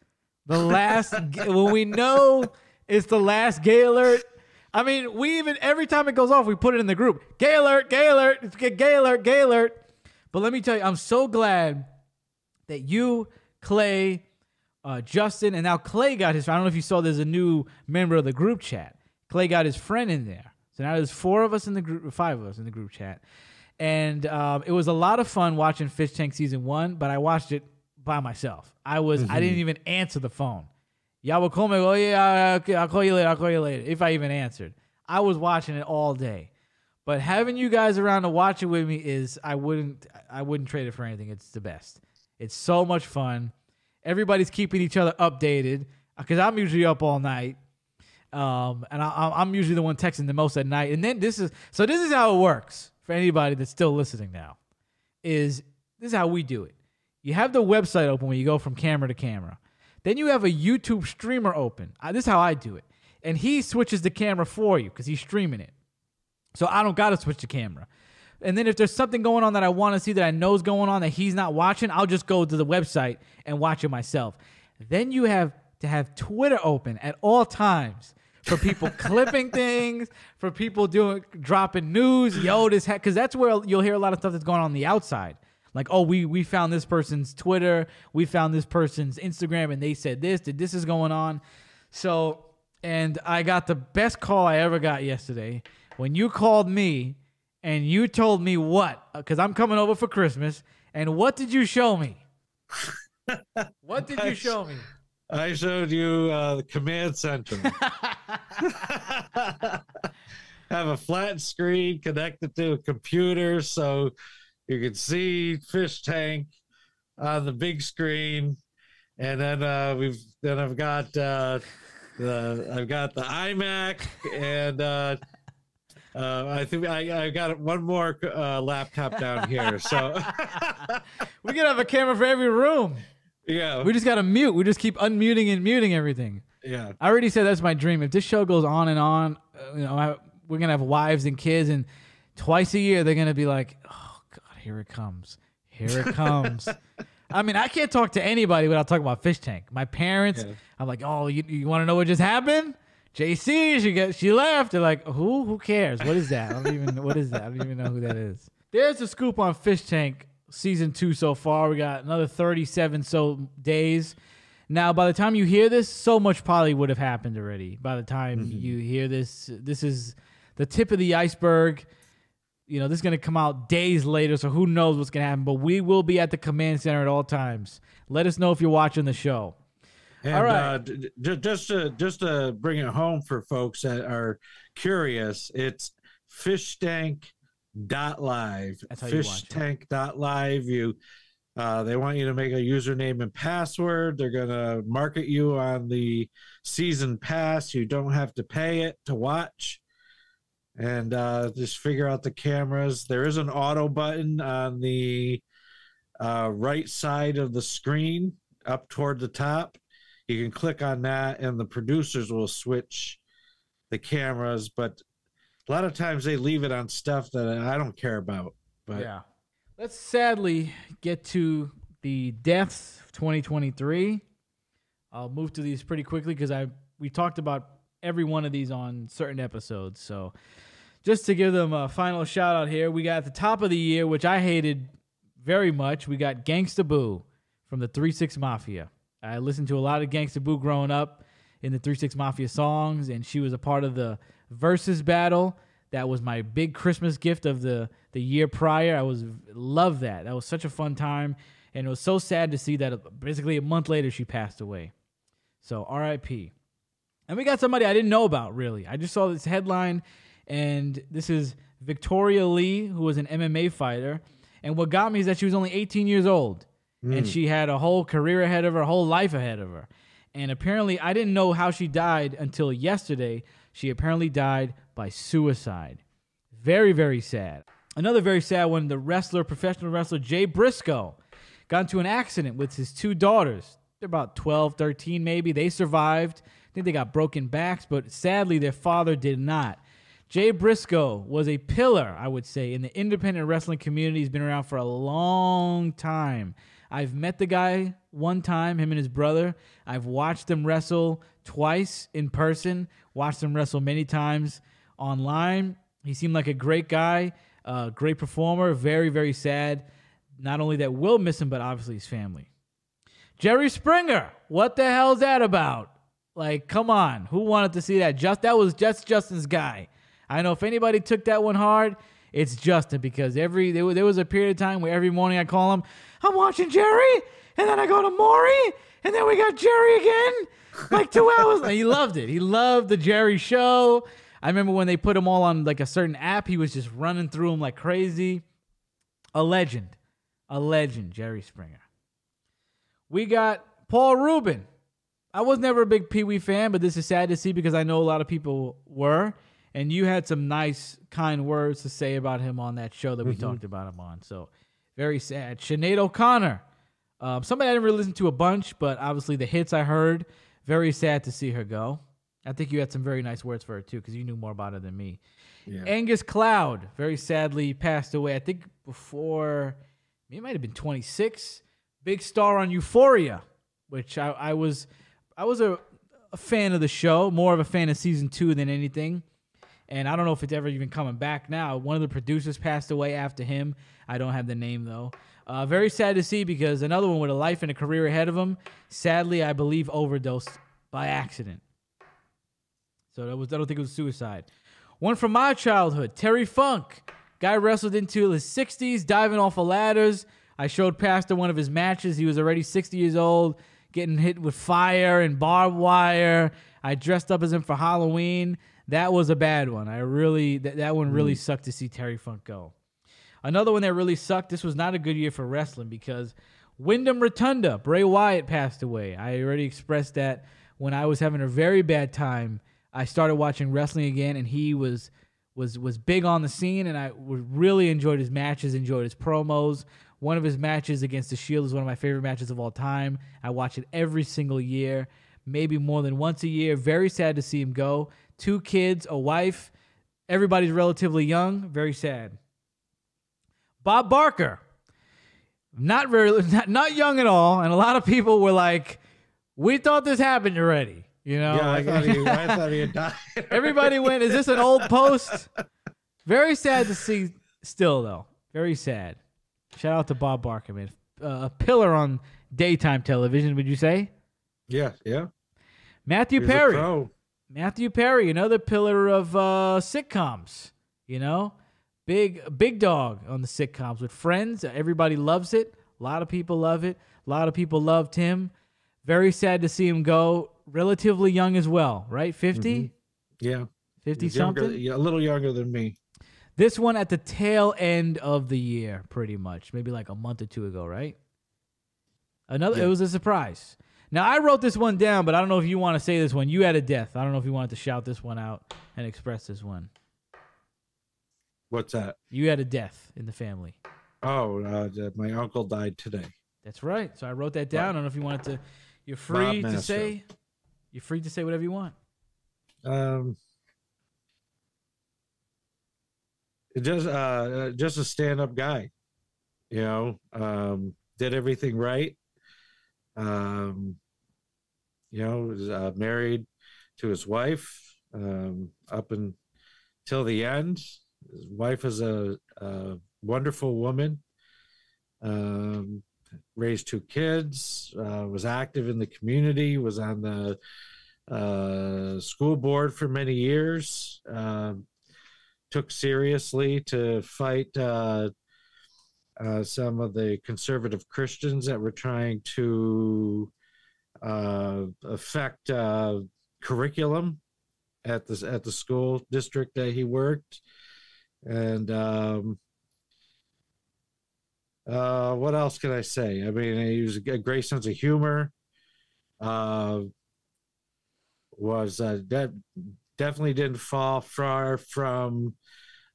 The last, when we know it's the last gay alert. I mean, every time it goes off, we put it in the group. Gay alert, gay alert, it's gay alert, gay alert. But let me tell you, I'm so glad that you, Clay, Justin, and now Clay got his, I don't know if you saw, there's a new member of the group chat. Clay got his friend in there. So now there's 4 of us in the group, 5 of us in the group chat. And it was a lot of fun watching Fishtank season 1, but I watched it by myself. I didn't even answer the phone. Y'all would call me, oh yeah, okay, I'll call you later, if I even answered. I was watching it all day. But having you guys around to watch it with me is, I wouldn't trade it for anything. It's the best. It's so much fun. Everybody's keeping each other updated, because I'm usually up all night. And I'm usually the one texting the most at night. And then this is how it works for anybody that's still listening now. This is how we do it. You have the website open when you go from camera to camera. Then you have a YouTube streamer open. This is how I do it. And he switches the camera for you because he's streaming it. So I don't got to switch the camera. And then if there's something going on that I want to see that I know is going on that he's not watching, I'll just go to the website and watch it myself. Then you have to have Twitter open at all times for people clipping things, for people dropping news. Because that's where you'll hear a lot of stuff that's going on the outside. Like, oh, we found this person's Twitter, we found this person's Instagram, and they said this is going on. So, and I got the best call I ever got yesterday when you called me and you told me what? Because I'm coming over for Christmas, and what did you show me? What did you show me? I showed you the command center. Have a flat screen connected to a computer, so you can see Fishtank on the big screen, and then I've got the iMac, and I think I got one more laptop down here. So we could have a camera for every room. Yeah, we just got to mute. We just keep unmuting and muting everything. Yeah, I already said that's my dream. If this show goes on and on, we're gonna have wives and kids, and twice a year they're gonna be like, oh God, here it comes. Here it comes. I mean, I can't talk to anybody without talking about Fishtank. My parents, I'm like, oh, you want to know what just happened? JC, she left. They're like, who cares? What is that? What is that? I don't even know who that is. There's a scoop on Fishtank season 2 so far. We got another 37 days. Now, by the time you hear this, so much probably would have happened already. By the time you hear this is the tip of the iceberg. this is going to come out days later, so who knows what's going to happen. But we will be at the command center at all times. Let us know if you're watching the show. And all right. Just to bring it home for folks that are curious, it's Fishtank.live. That's how you watch it. Fishtank.live. They want you to make a username and password. They're going to market you on the season pass. You don't have to pay it to watch. And just figure out the cameras. There is an auto button on the right side of the screen up toward the top. You can click on that, and the producers will switch the cameras. But a lot of times they leave it on stuff that I don't care about. But yeah. Let's sadly get to the deaths of 2023. I'll move to these pretty quickly because we talked about every one of these on certain episodes. So just to give them a final shout out here, we got at the top of the year, which I hated very much, we got Gangsta Boo from the 3-6 Mafia. I listened to a lot of Gangsta Boo growing up in the 3-6 Mafia songs, and she was a part of the Versus battle. That was my big Christmas gift of the year prior. Love that. That was such a fun time, and it was so sad to see that basically a month later she passed away. So R.I.P. And we got somebody I didn't know about, really. I just saw this headline, and this is Victoria Lee, who was an MMA fighter. And what got me is that she was only 18 years old, and she had a whole career ahead of her, a whole life ahead of her. And apparently, I didn't know how she died until yesterday. She apparently died by suicide. Very, very sad. Another very sad one, professional wrestler Jay Briscoe got into an accident with his two daughters. They're about 12, 13 maybe. They survived. I think they got broken backs, but sadly, their father did not. Jay Briscoe was a pillar, I would say, in the independent wrestling community. He's been around for a long time. I've met the guy one time, him and his brother. I've watched them wrestle twice in person, watched them wrestle many times online. He seemed like a great guy, great performer, very, very sad. Not only that we'll miss him, but obviously his family. Jerry Springer, what the hell's that about? Like, come on. Who wanted to see that? That was just Justin's guy. I know if anybody took that one hard, it's Justin, because there was a period of time where every morning I call him, I'm watching Jerry, and then I go to Maury, and then we got Jerry again, like 2 hours. And he loved it. He loved the Jerry show. I remember when they put him all on like a certain app, he was just running through them like crazy. A legend, Jerry Springer. We got Paul Rubin. I was never a big Pee Wee fan, but this is sad to see because I know a lot of people were. And you had some nice, kind words to say about him on that show that we talked about him on. So, very sad. Sinead O'Connor. Somebody I didn't really listen to a bunch, but obviously the hits I heard, very sad to see her go. I think you had some very nice words for her, too, because you knew more about her than me. Yeah. Angus Cloud, very sadly passed away. I think before, it might have been 26. Big star on Euphoria, which I was a fan of the show, more of a fan of season 2 than anything. And I don't know if it's ever even coming back now. One of the producers passed away after him. I don't have the name, though. Very sad to see because another one with a life and a career ahead of him, sadly, I believe, overdosed by accident. So I don't think it was suicide. One from my childhood, Terry Funk. Guy wrestled into his 60s, diving off of ladders. I showed Pastor one of his matches. He was already 60 years old, getting hit with fire and barbed wire. I dressed up as him for Halloween. That was a bad one. That one really sucked to see Terry Funk go. Another one that really sucked, this was not a good year for wrestling because Wyndham Rotunda, Bray Wyatt, passed away. I already expressed that when I was having a very bad time. I started watching wrestling again, and he was big on the scene, and I really enjoyed his matches, enjoyed his promos. One of his matches against The Shield is one of my favorite matches of all time. I watch it every single year, maybe more than once a year. Very sad to see him go. 2 kids, a wife. Everybody's relatively young. Very sad. Bob Barker. Not young at all. And a lot of people were like, we thought this happened already. You know? Yeah, like, I thought he had died. Everybody went, is this an old post? Very sad to see still, though. Very sad. Shout out to Bob Barker, man. A pillar on daytime television, would you say? Yeah. Matthew Perry, another pillar of sitcoms, you know, Big dog on the sitcoms with Friends. Everybody loves it. A lot of people love it. A lot of people loved him. Very sad to see him go. Relatively young as well, right? 50? Mm-hmm. Yeah. 50 something? Yeah, a little younger than me. This one at the tail end of the year, pretty much. Maybe like a month or two ago, right? It was a surprise. Now, I wrote this one down, but I don't know if you want to say this one. You had a death. I don't know if you wanted to shout this one out and express this one. What's that? You had a death in the family. Oh, my uncle died today. That's right. So I wrote that down. I don't know if you wanted to. You're free to say. You're free to say whatever you want. Just a stand-up guy, did everything right. Was married to his wife up until the end. His wife is a wonderful woman. Raised 2 kids. Was active in the community. Was on the school board for many years. Took seriously to fight some of the conservative Christians that were trying to affect curriculum at the school district that he worked. And what else can I say? I mean, he was a great sense of humor. Definitely didn't fall far from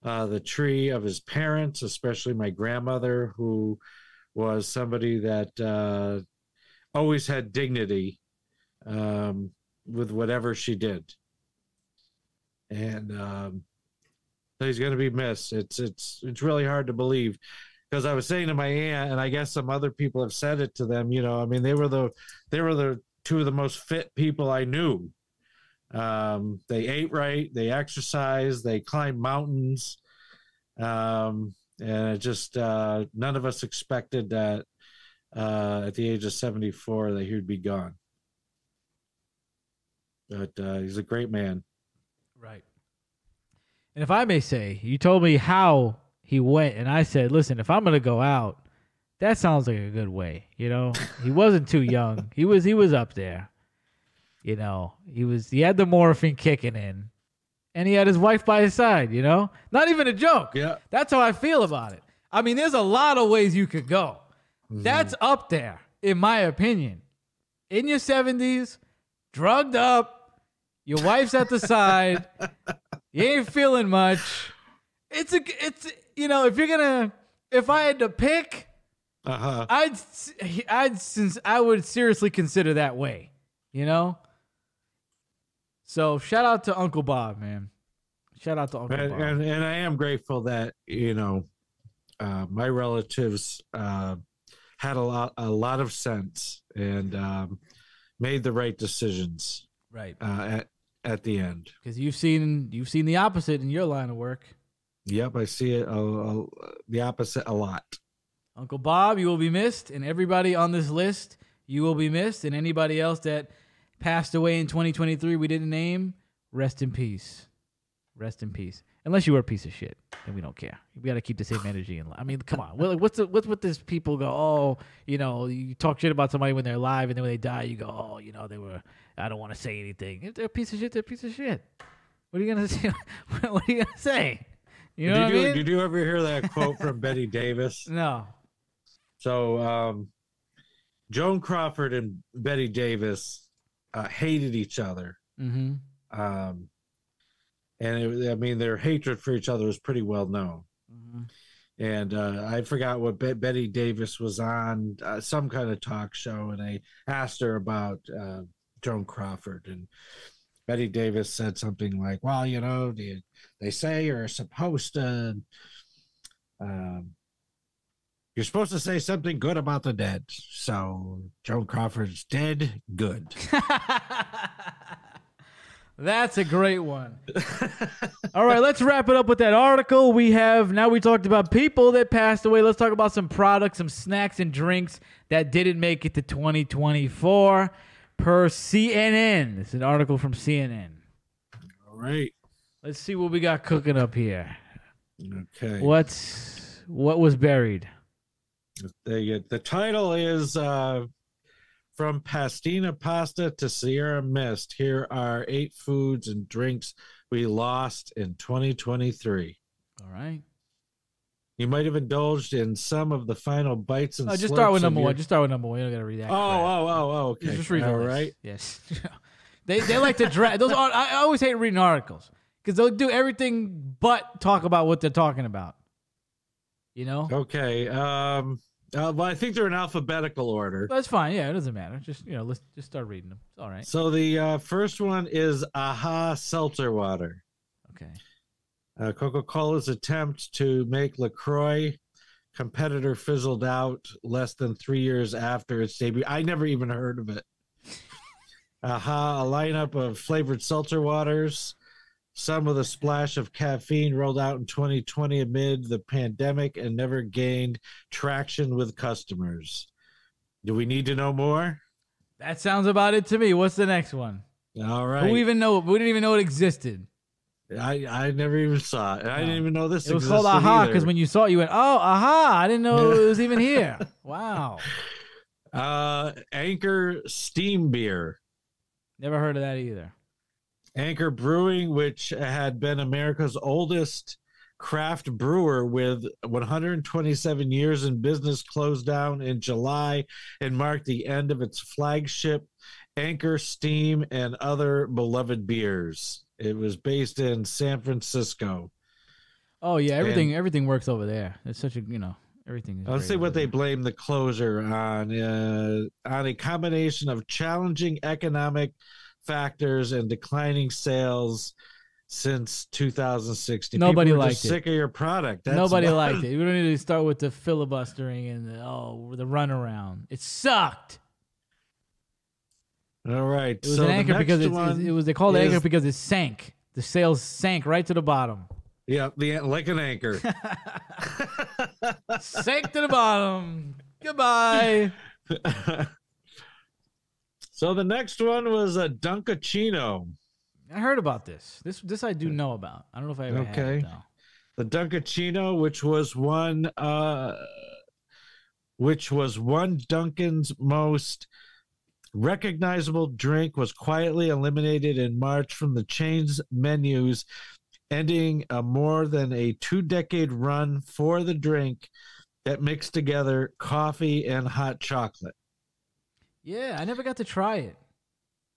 the tree of his parents, especially my grandmother, who was somebody that always had dignity with whatever she did. And he's going to be missed. It's really hard to believe, because I was saying to my aunt, and I guess some other people have said it to them, I mean, they were the 2 of the most fit people I knew. They ate right, they exercised, they climbed mountains, and it just none of us expected that at the age of 74 that he would be gone. But he's a great man. Right. And if I may say, you told me how he went, and I said, listen, if I'm going to go out, that sounds like a good way. He wasn't too young. He was up there. He had the morphine kicking in, and he had his wife by his side, Not even a joke. Yeah. That's how I feel about it. I mean, there's a lot of ways you could go. Mm-hmm. That's up there, in my opinion. In your 70s, drugged up, your wife's at the side, you ain't feeling much. It's if I had to pick, I would seriously consider that way, So shout out to Uncle Bob, man. Shout out to Uncle Bob. And I am grateful that, my relatives had a lot of sense and made the right decisions. Right. At the end. Because you've seen the opposite in your line of work. Yep, I see it the opposite a lot. Uncle Bob, you will be missed, and everybody on this list, you will be missed, and anybody else that passed away in 2023 we didn't name, rest in peace. Rest in peace. Unless you were a piece of shit, then we don't care. We got to keep the same energy in life. I mean, come on. What's with this people go, oh, you talk shit about somebody when they're alive, and then when they die, you go, oh, they were, I don't want to say anything. If they're a piece of shit, they're a piece of shit. What are you going to say? What are you going to say? You know what I mean? Did you ever hear that quote from Betty Davis? No. So, Joan Crawford and Betty Davis hated each other. Mm-hmm. And their hatred for each other was pretty well known. Mm-hmm. And I forgot what Betty Davis was on, some kind of talk show, and I asked her about Joan Crawford, and Betty Davis said something like, well, they say you're supposed to say something good about the dead. So Joan Crawford's dead, good. That's a great one. All right, let's wrap it up with that article. We talked about people that passed away. Let's talk about some products, some snacks and drinks that didn't make it to 2024 per CNN. It's an article from CNN. All right. Let's see what we got cooking up here. Okay. What was buried? The title is From Pastina Pasta to Sierra Mist. Here are 8 foods and drinks we lost in 2023. All right. You might have indulged in some of the final bites and just start with number your... one. Just start with number one. You don't got to read that. Okay. Just read the list. Right. Yes. They like to drag those. I always hate reading articles because they'll do everything but talk about what they're talking about. You know. Okay. Well, I think they're in alphabetical order. That's fine. Yeah, it doesn't matter. Just let's just start reading them. It's all right. So the first one is AHA seltzer water. Okay. Coca-Cola's attempt to make LaCroix competitor fizzled out less than 3 years after its debut. I never even heard of it. AHA, a lineup of flavored seltzer waters, some with a splash of caffeine, rolled out in 2020 amid the pandemic and never gained traction with customers. Do we need to know more? That sounds about it to me. What's the next one? All right. We didn't even know it existed. I never even saw it. I didn't even know this existed. It was called AHA because when you saw it, you went, "Oh, AHA! I didn't know it was even here." Wow. Anchor Steam Beer. Never heard of that either. Anchor Brewing, which had been America's oldest craft brewer with 127 years in business, closed down in July and marked the end of its flagship Anchor Steam and other beloved beers. It was based in San Francisco. Oh yeah, everything works over there. It's such a everything. Let's see what they blame the closure on a combination of challenging economic factors and declining sales since 2016. Nobody People were liked just it. Sick of your product. Nobody liked it. We don't need to start with the filibustering and the runaround. It sucked. All right. It was an anchor because they called it anchor because it sank. The sales sank right to the bottom. Yeah, like an anchor. Sank to the bottom. Goodbye. So the next one was a Dunkachino. I heard about this. This I do know about. I don't know if I ever had it, though. The Dunkachino, which was one Dunkin's most recognizable drink, was quietly eliminated in March from the chain's menus, ending a more than a 2-decade run for the drink that mixed together coffee and hot chocolate. Yeah, I never got to try it.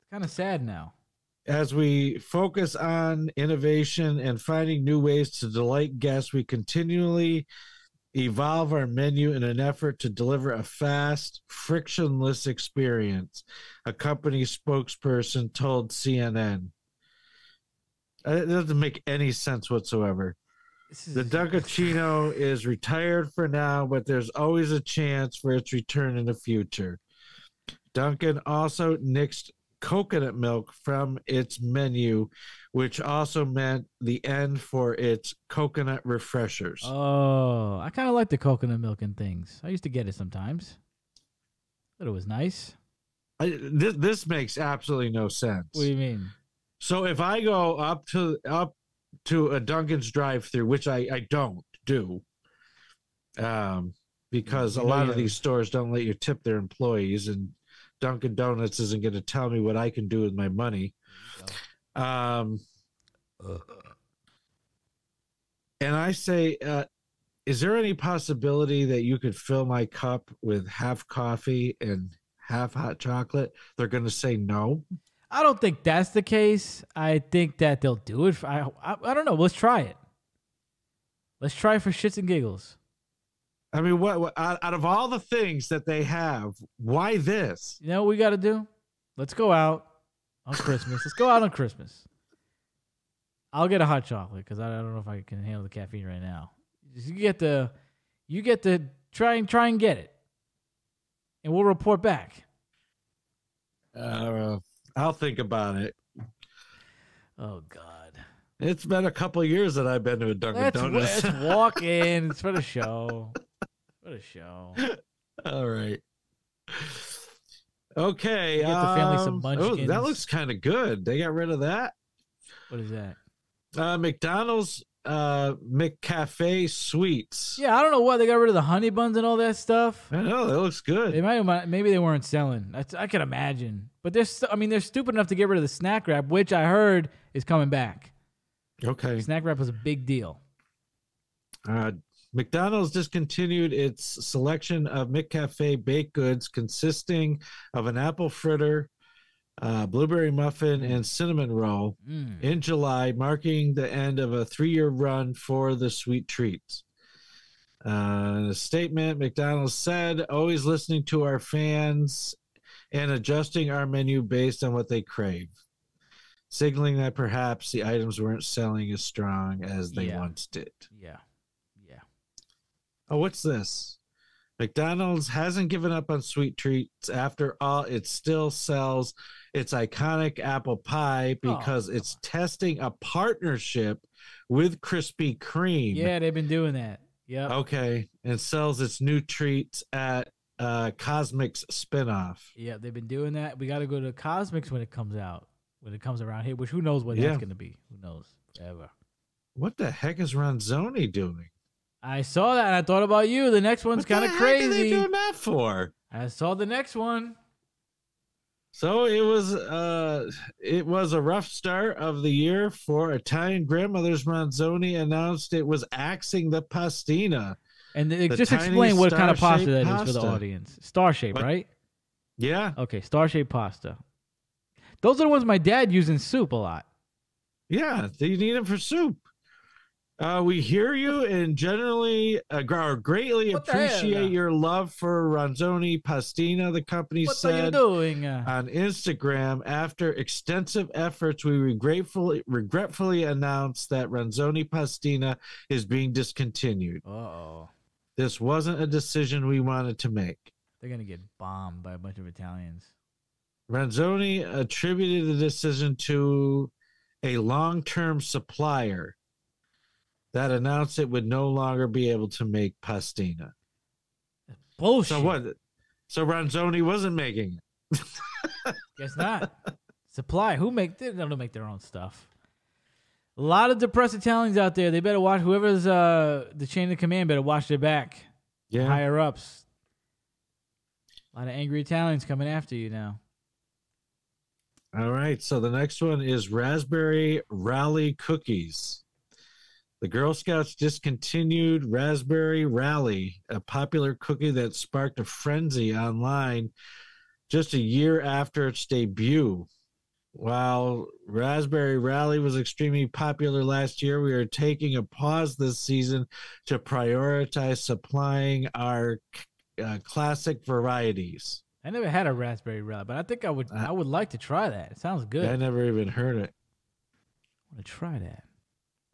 It's kind of sad now. As we focus on innovation and finding new ways to delight guests, we continually evolve our menu in an effort to deliver a fast, frictionless experience, a company spokesperson told CNN. It doesn't make any sense whatsoever. The Dunkachino is retired for now, but there's always a chance for its return in the future. Dunkin' also nixed coconut milk from its menu, which also meant the end for its coconut refreshers. Oh, I kind of like the coconut milk and things. I used to get it sometimes. Thought it was nice. This makes absolutely no sense. What do you mean? So if I go up to a Dunkin's drive-thru, which I don't do, because a lot of these stores don't let you tip their employees, and Dunkin' Donuts isn't going to tell me what I can do with my money. And I say, is there any possibility that you could fill my cup with half coffee and half hot chocolate? They're going to say no. I don't think that's the case. I think that they'll do it. I don't know. Let's try it. Let's try it for shits and giggles. I mean, what out of all the things that they have, why this? You know what we got to do? Let's go out on Christmas. Let's go out on Christmas. I'll get a hot chocolate because I don't know if I can handle the caffeine right now. You get to try and get it, and we'll report back. I'll think about it. Oh God, it's been a couple of years that I've been to a Dunkin' Donuts. Let's walk in. It's for the show. What a show. All right. Okay. Get the family some munchkins. Oh, that looks kind of good. They got rid of that. What is that? McDonald's McCafe sweets. Yeah, I don't know why they got rid of the honey buns and all that stuff. I know that looks good. They maybe they weren't selling. I can imagine. But they're stupid enough to get rid of the snack wrap, which I heard is coming back. Okay. Snack wrap was a big deal. McDonald's discontinued its selection of McCafe baked goods consisting of an apple fritter, blueberry muffin, and cinnamon roll in July, marking the end of a 3-year run for the sweet treats. In a statement, McDonald's said, always listening to our fans and adjusting our menu based on what they crave, signaling that perhaps the items weren't selling as strong as they once did. Yeah. Oh, what's this? McDonald's hasn't given up on sweet treats. After all, it still sells its iconic apple pie because it's testing a partnership with Krispy Kreme. Yeah, they've been doing that. Yeah. Okay. And sells its new treats at Cosmic's spinoff. Yeah, they've been doing that. We got to go to Cosmic's when it comes out, when it comes around here, which who knows what that's going to be. Who knows? Forever. What the heck is Ronzoni doing? I saw that and I thought about you. The next one's kind of crazy. What are they doing that for? I saw the next one. So it was a rough start of the year for Italian grandmothers. Ronzoni announced it was axing the pastina. And just explain what kind of pasta that is for the audience. Star shape, right? Yeah. Okay, star shaped pasta. Those are the ones my dad used in soup a lot. Yeah, you need them for soup. We hear you and generally greatly appreciate your love for Ronzoni Pastina, the company said on Instagram. After extensive efforts, we regretfully announced that Ronzoni Pastina is being discontinued. Uh-oh. This wasn't a decision we wanted to make. They're going to get bombed by a bunch of Italians. Ronzoni attributed the decision to a long-term supplier that announced it would no longer be able to make pastina. Bullshit. So what? So Ronzoni wasn't making it. Guess not. Supply. They don't make their own stuff. A lot of depressed Italians out there. They better watch. Whoever's the chain of command better watch their back. Yeah. Higher ups. A lot of angry Italians coming after you now. All right. So the next one is raspberry rally cookies. The Girl Scouts discontinued Raspberry Rally, a popular cookie that sparked a frenzy online just a year after its debut. While Raspberry Rally was extremely popular last year, we are taking a pause this season to prioritize supplying our classic varieties. I never had a Raspberry Rally, but I think I would like to try that. It sounds good. I never even heard it. I want to try that.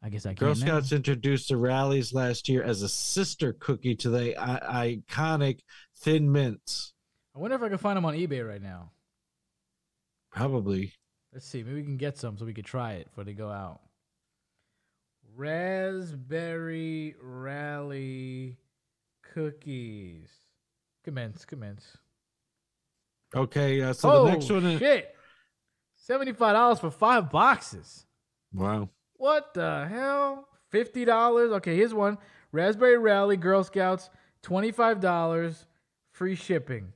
I guess I can. Girl Scouts introduced the rallies last year as a sister cookie to the iconic Thin Mints. I wonder if I can find them on eBay right now. Probably. Let's see. Maybe we can get some so we can try it before they go out. Raspberry Rally cookies. Commence. Okay, so the next one is... shit. $75 for 5 boxes. Wow. What the hell? $50. Okay, here's one. Raspberry Rally Girl Scouts, $25, free shipping.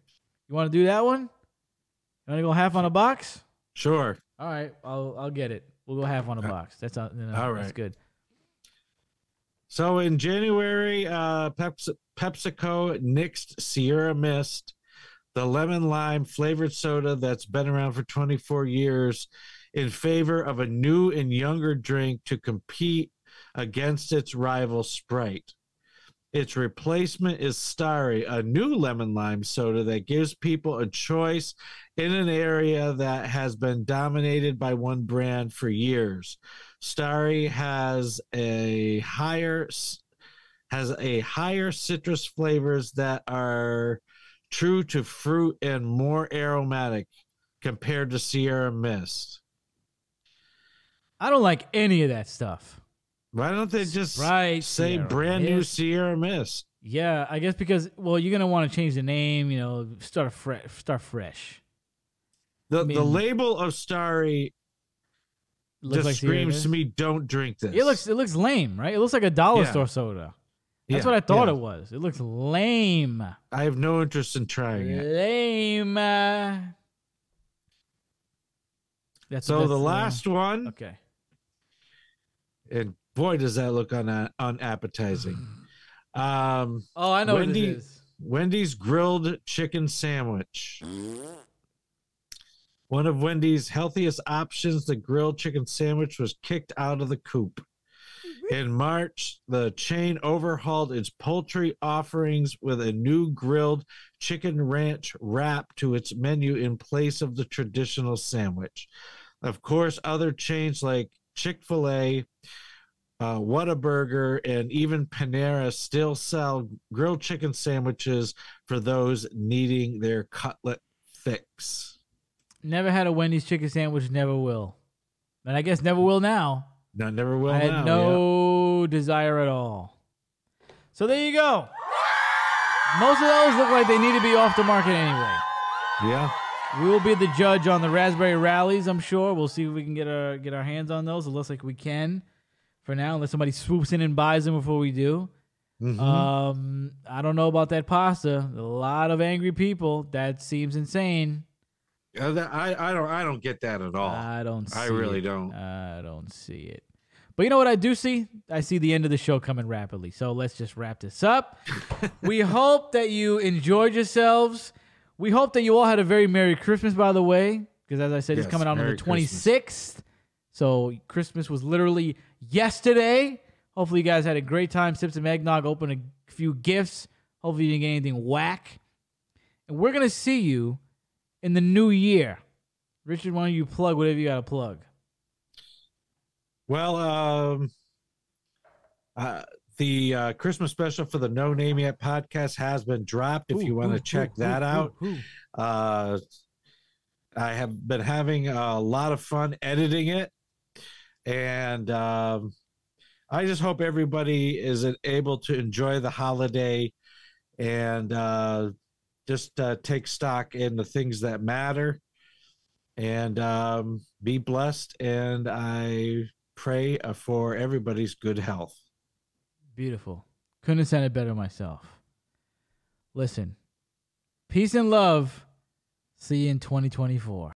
You want to do that one? You want to go half on a box? Sure. All right, I'll get it. We'll go half on a box. That's all right. That's good. So in January, PepsiCo nixed Sierra Mist, the lemon lime flavored soda that's been around for 24 years, in favor of a new and younger drink to compete against its rival Sprite. Its replacement is Starry, a new lemon lime soda that gives people a choice in an area that has been dominated by one brand for years. Starry has a higher citrus flavors that are true to fruit and more aromatic compared to Sierra Mist. I don't like any of that stuff. Why don't they just say Sierra brand new Sierra Mist? Yeah, I guess because, well, you're going to want to change the name, start fresh. The label of Starry Looks just like screams to me, don't drink this. It looks lame, right? It looks like a dollar store soda. That's what I thought it was. It looks lame. I have no interest in trying it. Lame. So the last one. Okay. And boy, does that look unappetizing. I know what this is. Wendy's grilled chicken sandwich. One of Wendy's healthiest options, the grilled chicken sandwich, was kicked out of the coop. In March, the chain overhauled its poultry offerings with a new grilled chicken ranch wrap to its menu in place of the traditional sandwich. Of course, other chains like Chick-fil-A, Whataburger, and even Panera still sell grilled chicken sandwiches for those needing their cutlet fix. Never had a Wendy's chicken sandwich, never will. And I guess never will now. No, never will. I had no desire at all. So there you go. Most of those look like they need to be off the market anyway. Yeah. We will be the judge on the raspberry rallies, I'm sure. We'll see if we can get our hands on those. It looks like we can for now, unless somebody swoops in and buys them before we do. Mm-hmm. I don't know about that pasta. A lot of angry people. That seems insane. I don't get that at all. I don't see I really it. don't. I don't see it. But you know what I do see? I see the end of the show coming rapidly. So let's just wrap this up. We hope that you enjoyed yourselves. We hope that you all had a very Merry Christmas, by the way, because as I said, it's coming out on the 26th. Christmas. So Christmas was literally yesterday. Hopefully you guys had a great time. Sip some eggnog, open a few gifts. Hopefully you didn't get anything whack. And we're going to see you in the new year. Richard, why don't you plug whatever you got to plug? Well, the Christmas special for the No Name Yet podcast has been dropped. If you want to check that out. I have been having a lot of fun editing it. And I just hope everybody is able to enjoy the holiday and just take stock in the things that matter and be blessed. And I pray for everybody's good health. Beautiful. Couldn't have said it better myself. Listen, peace and love. See you in 2024.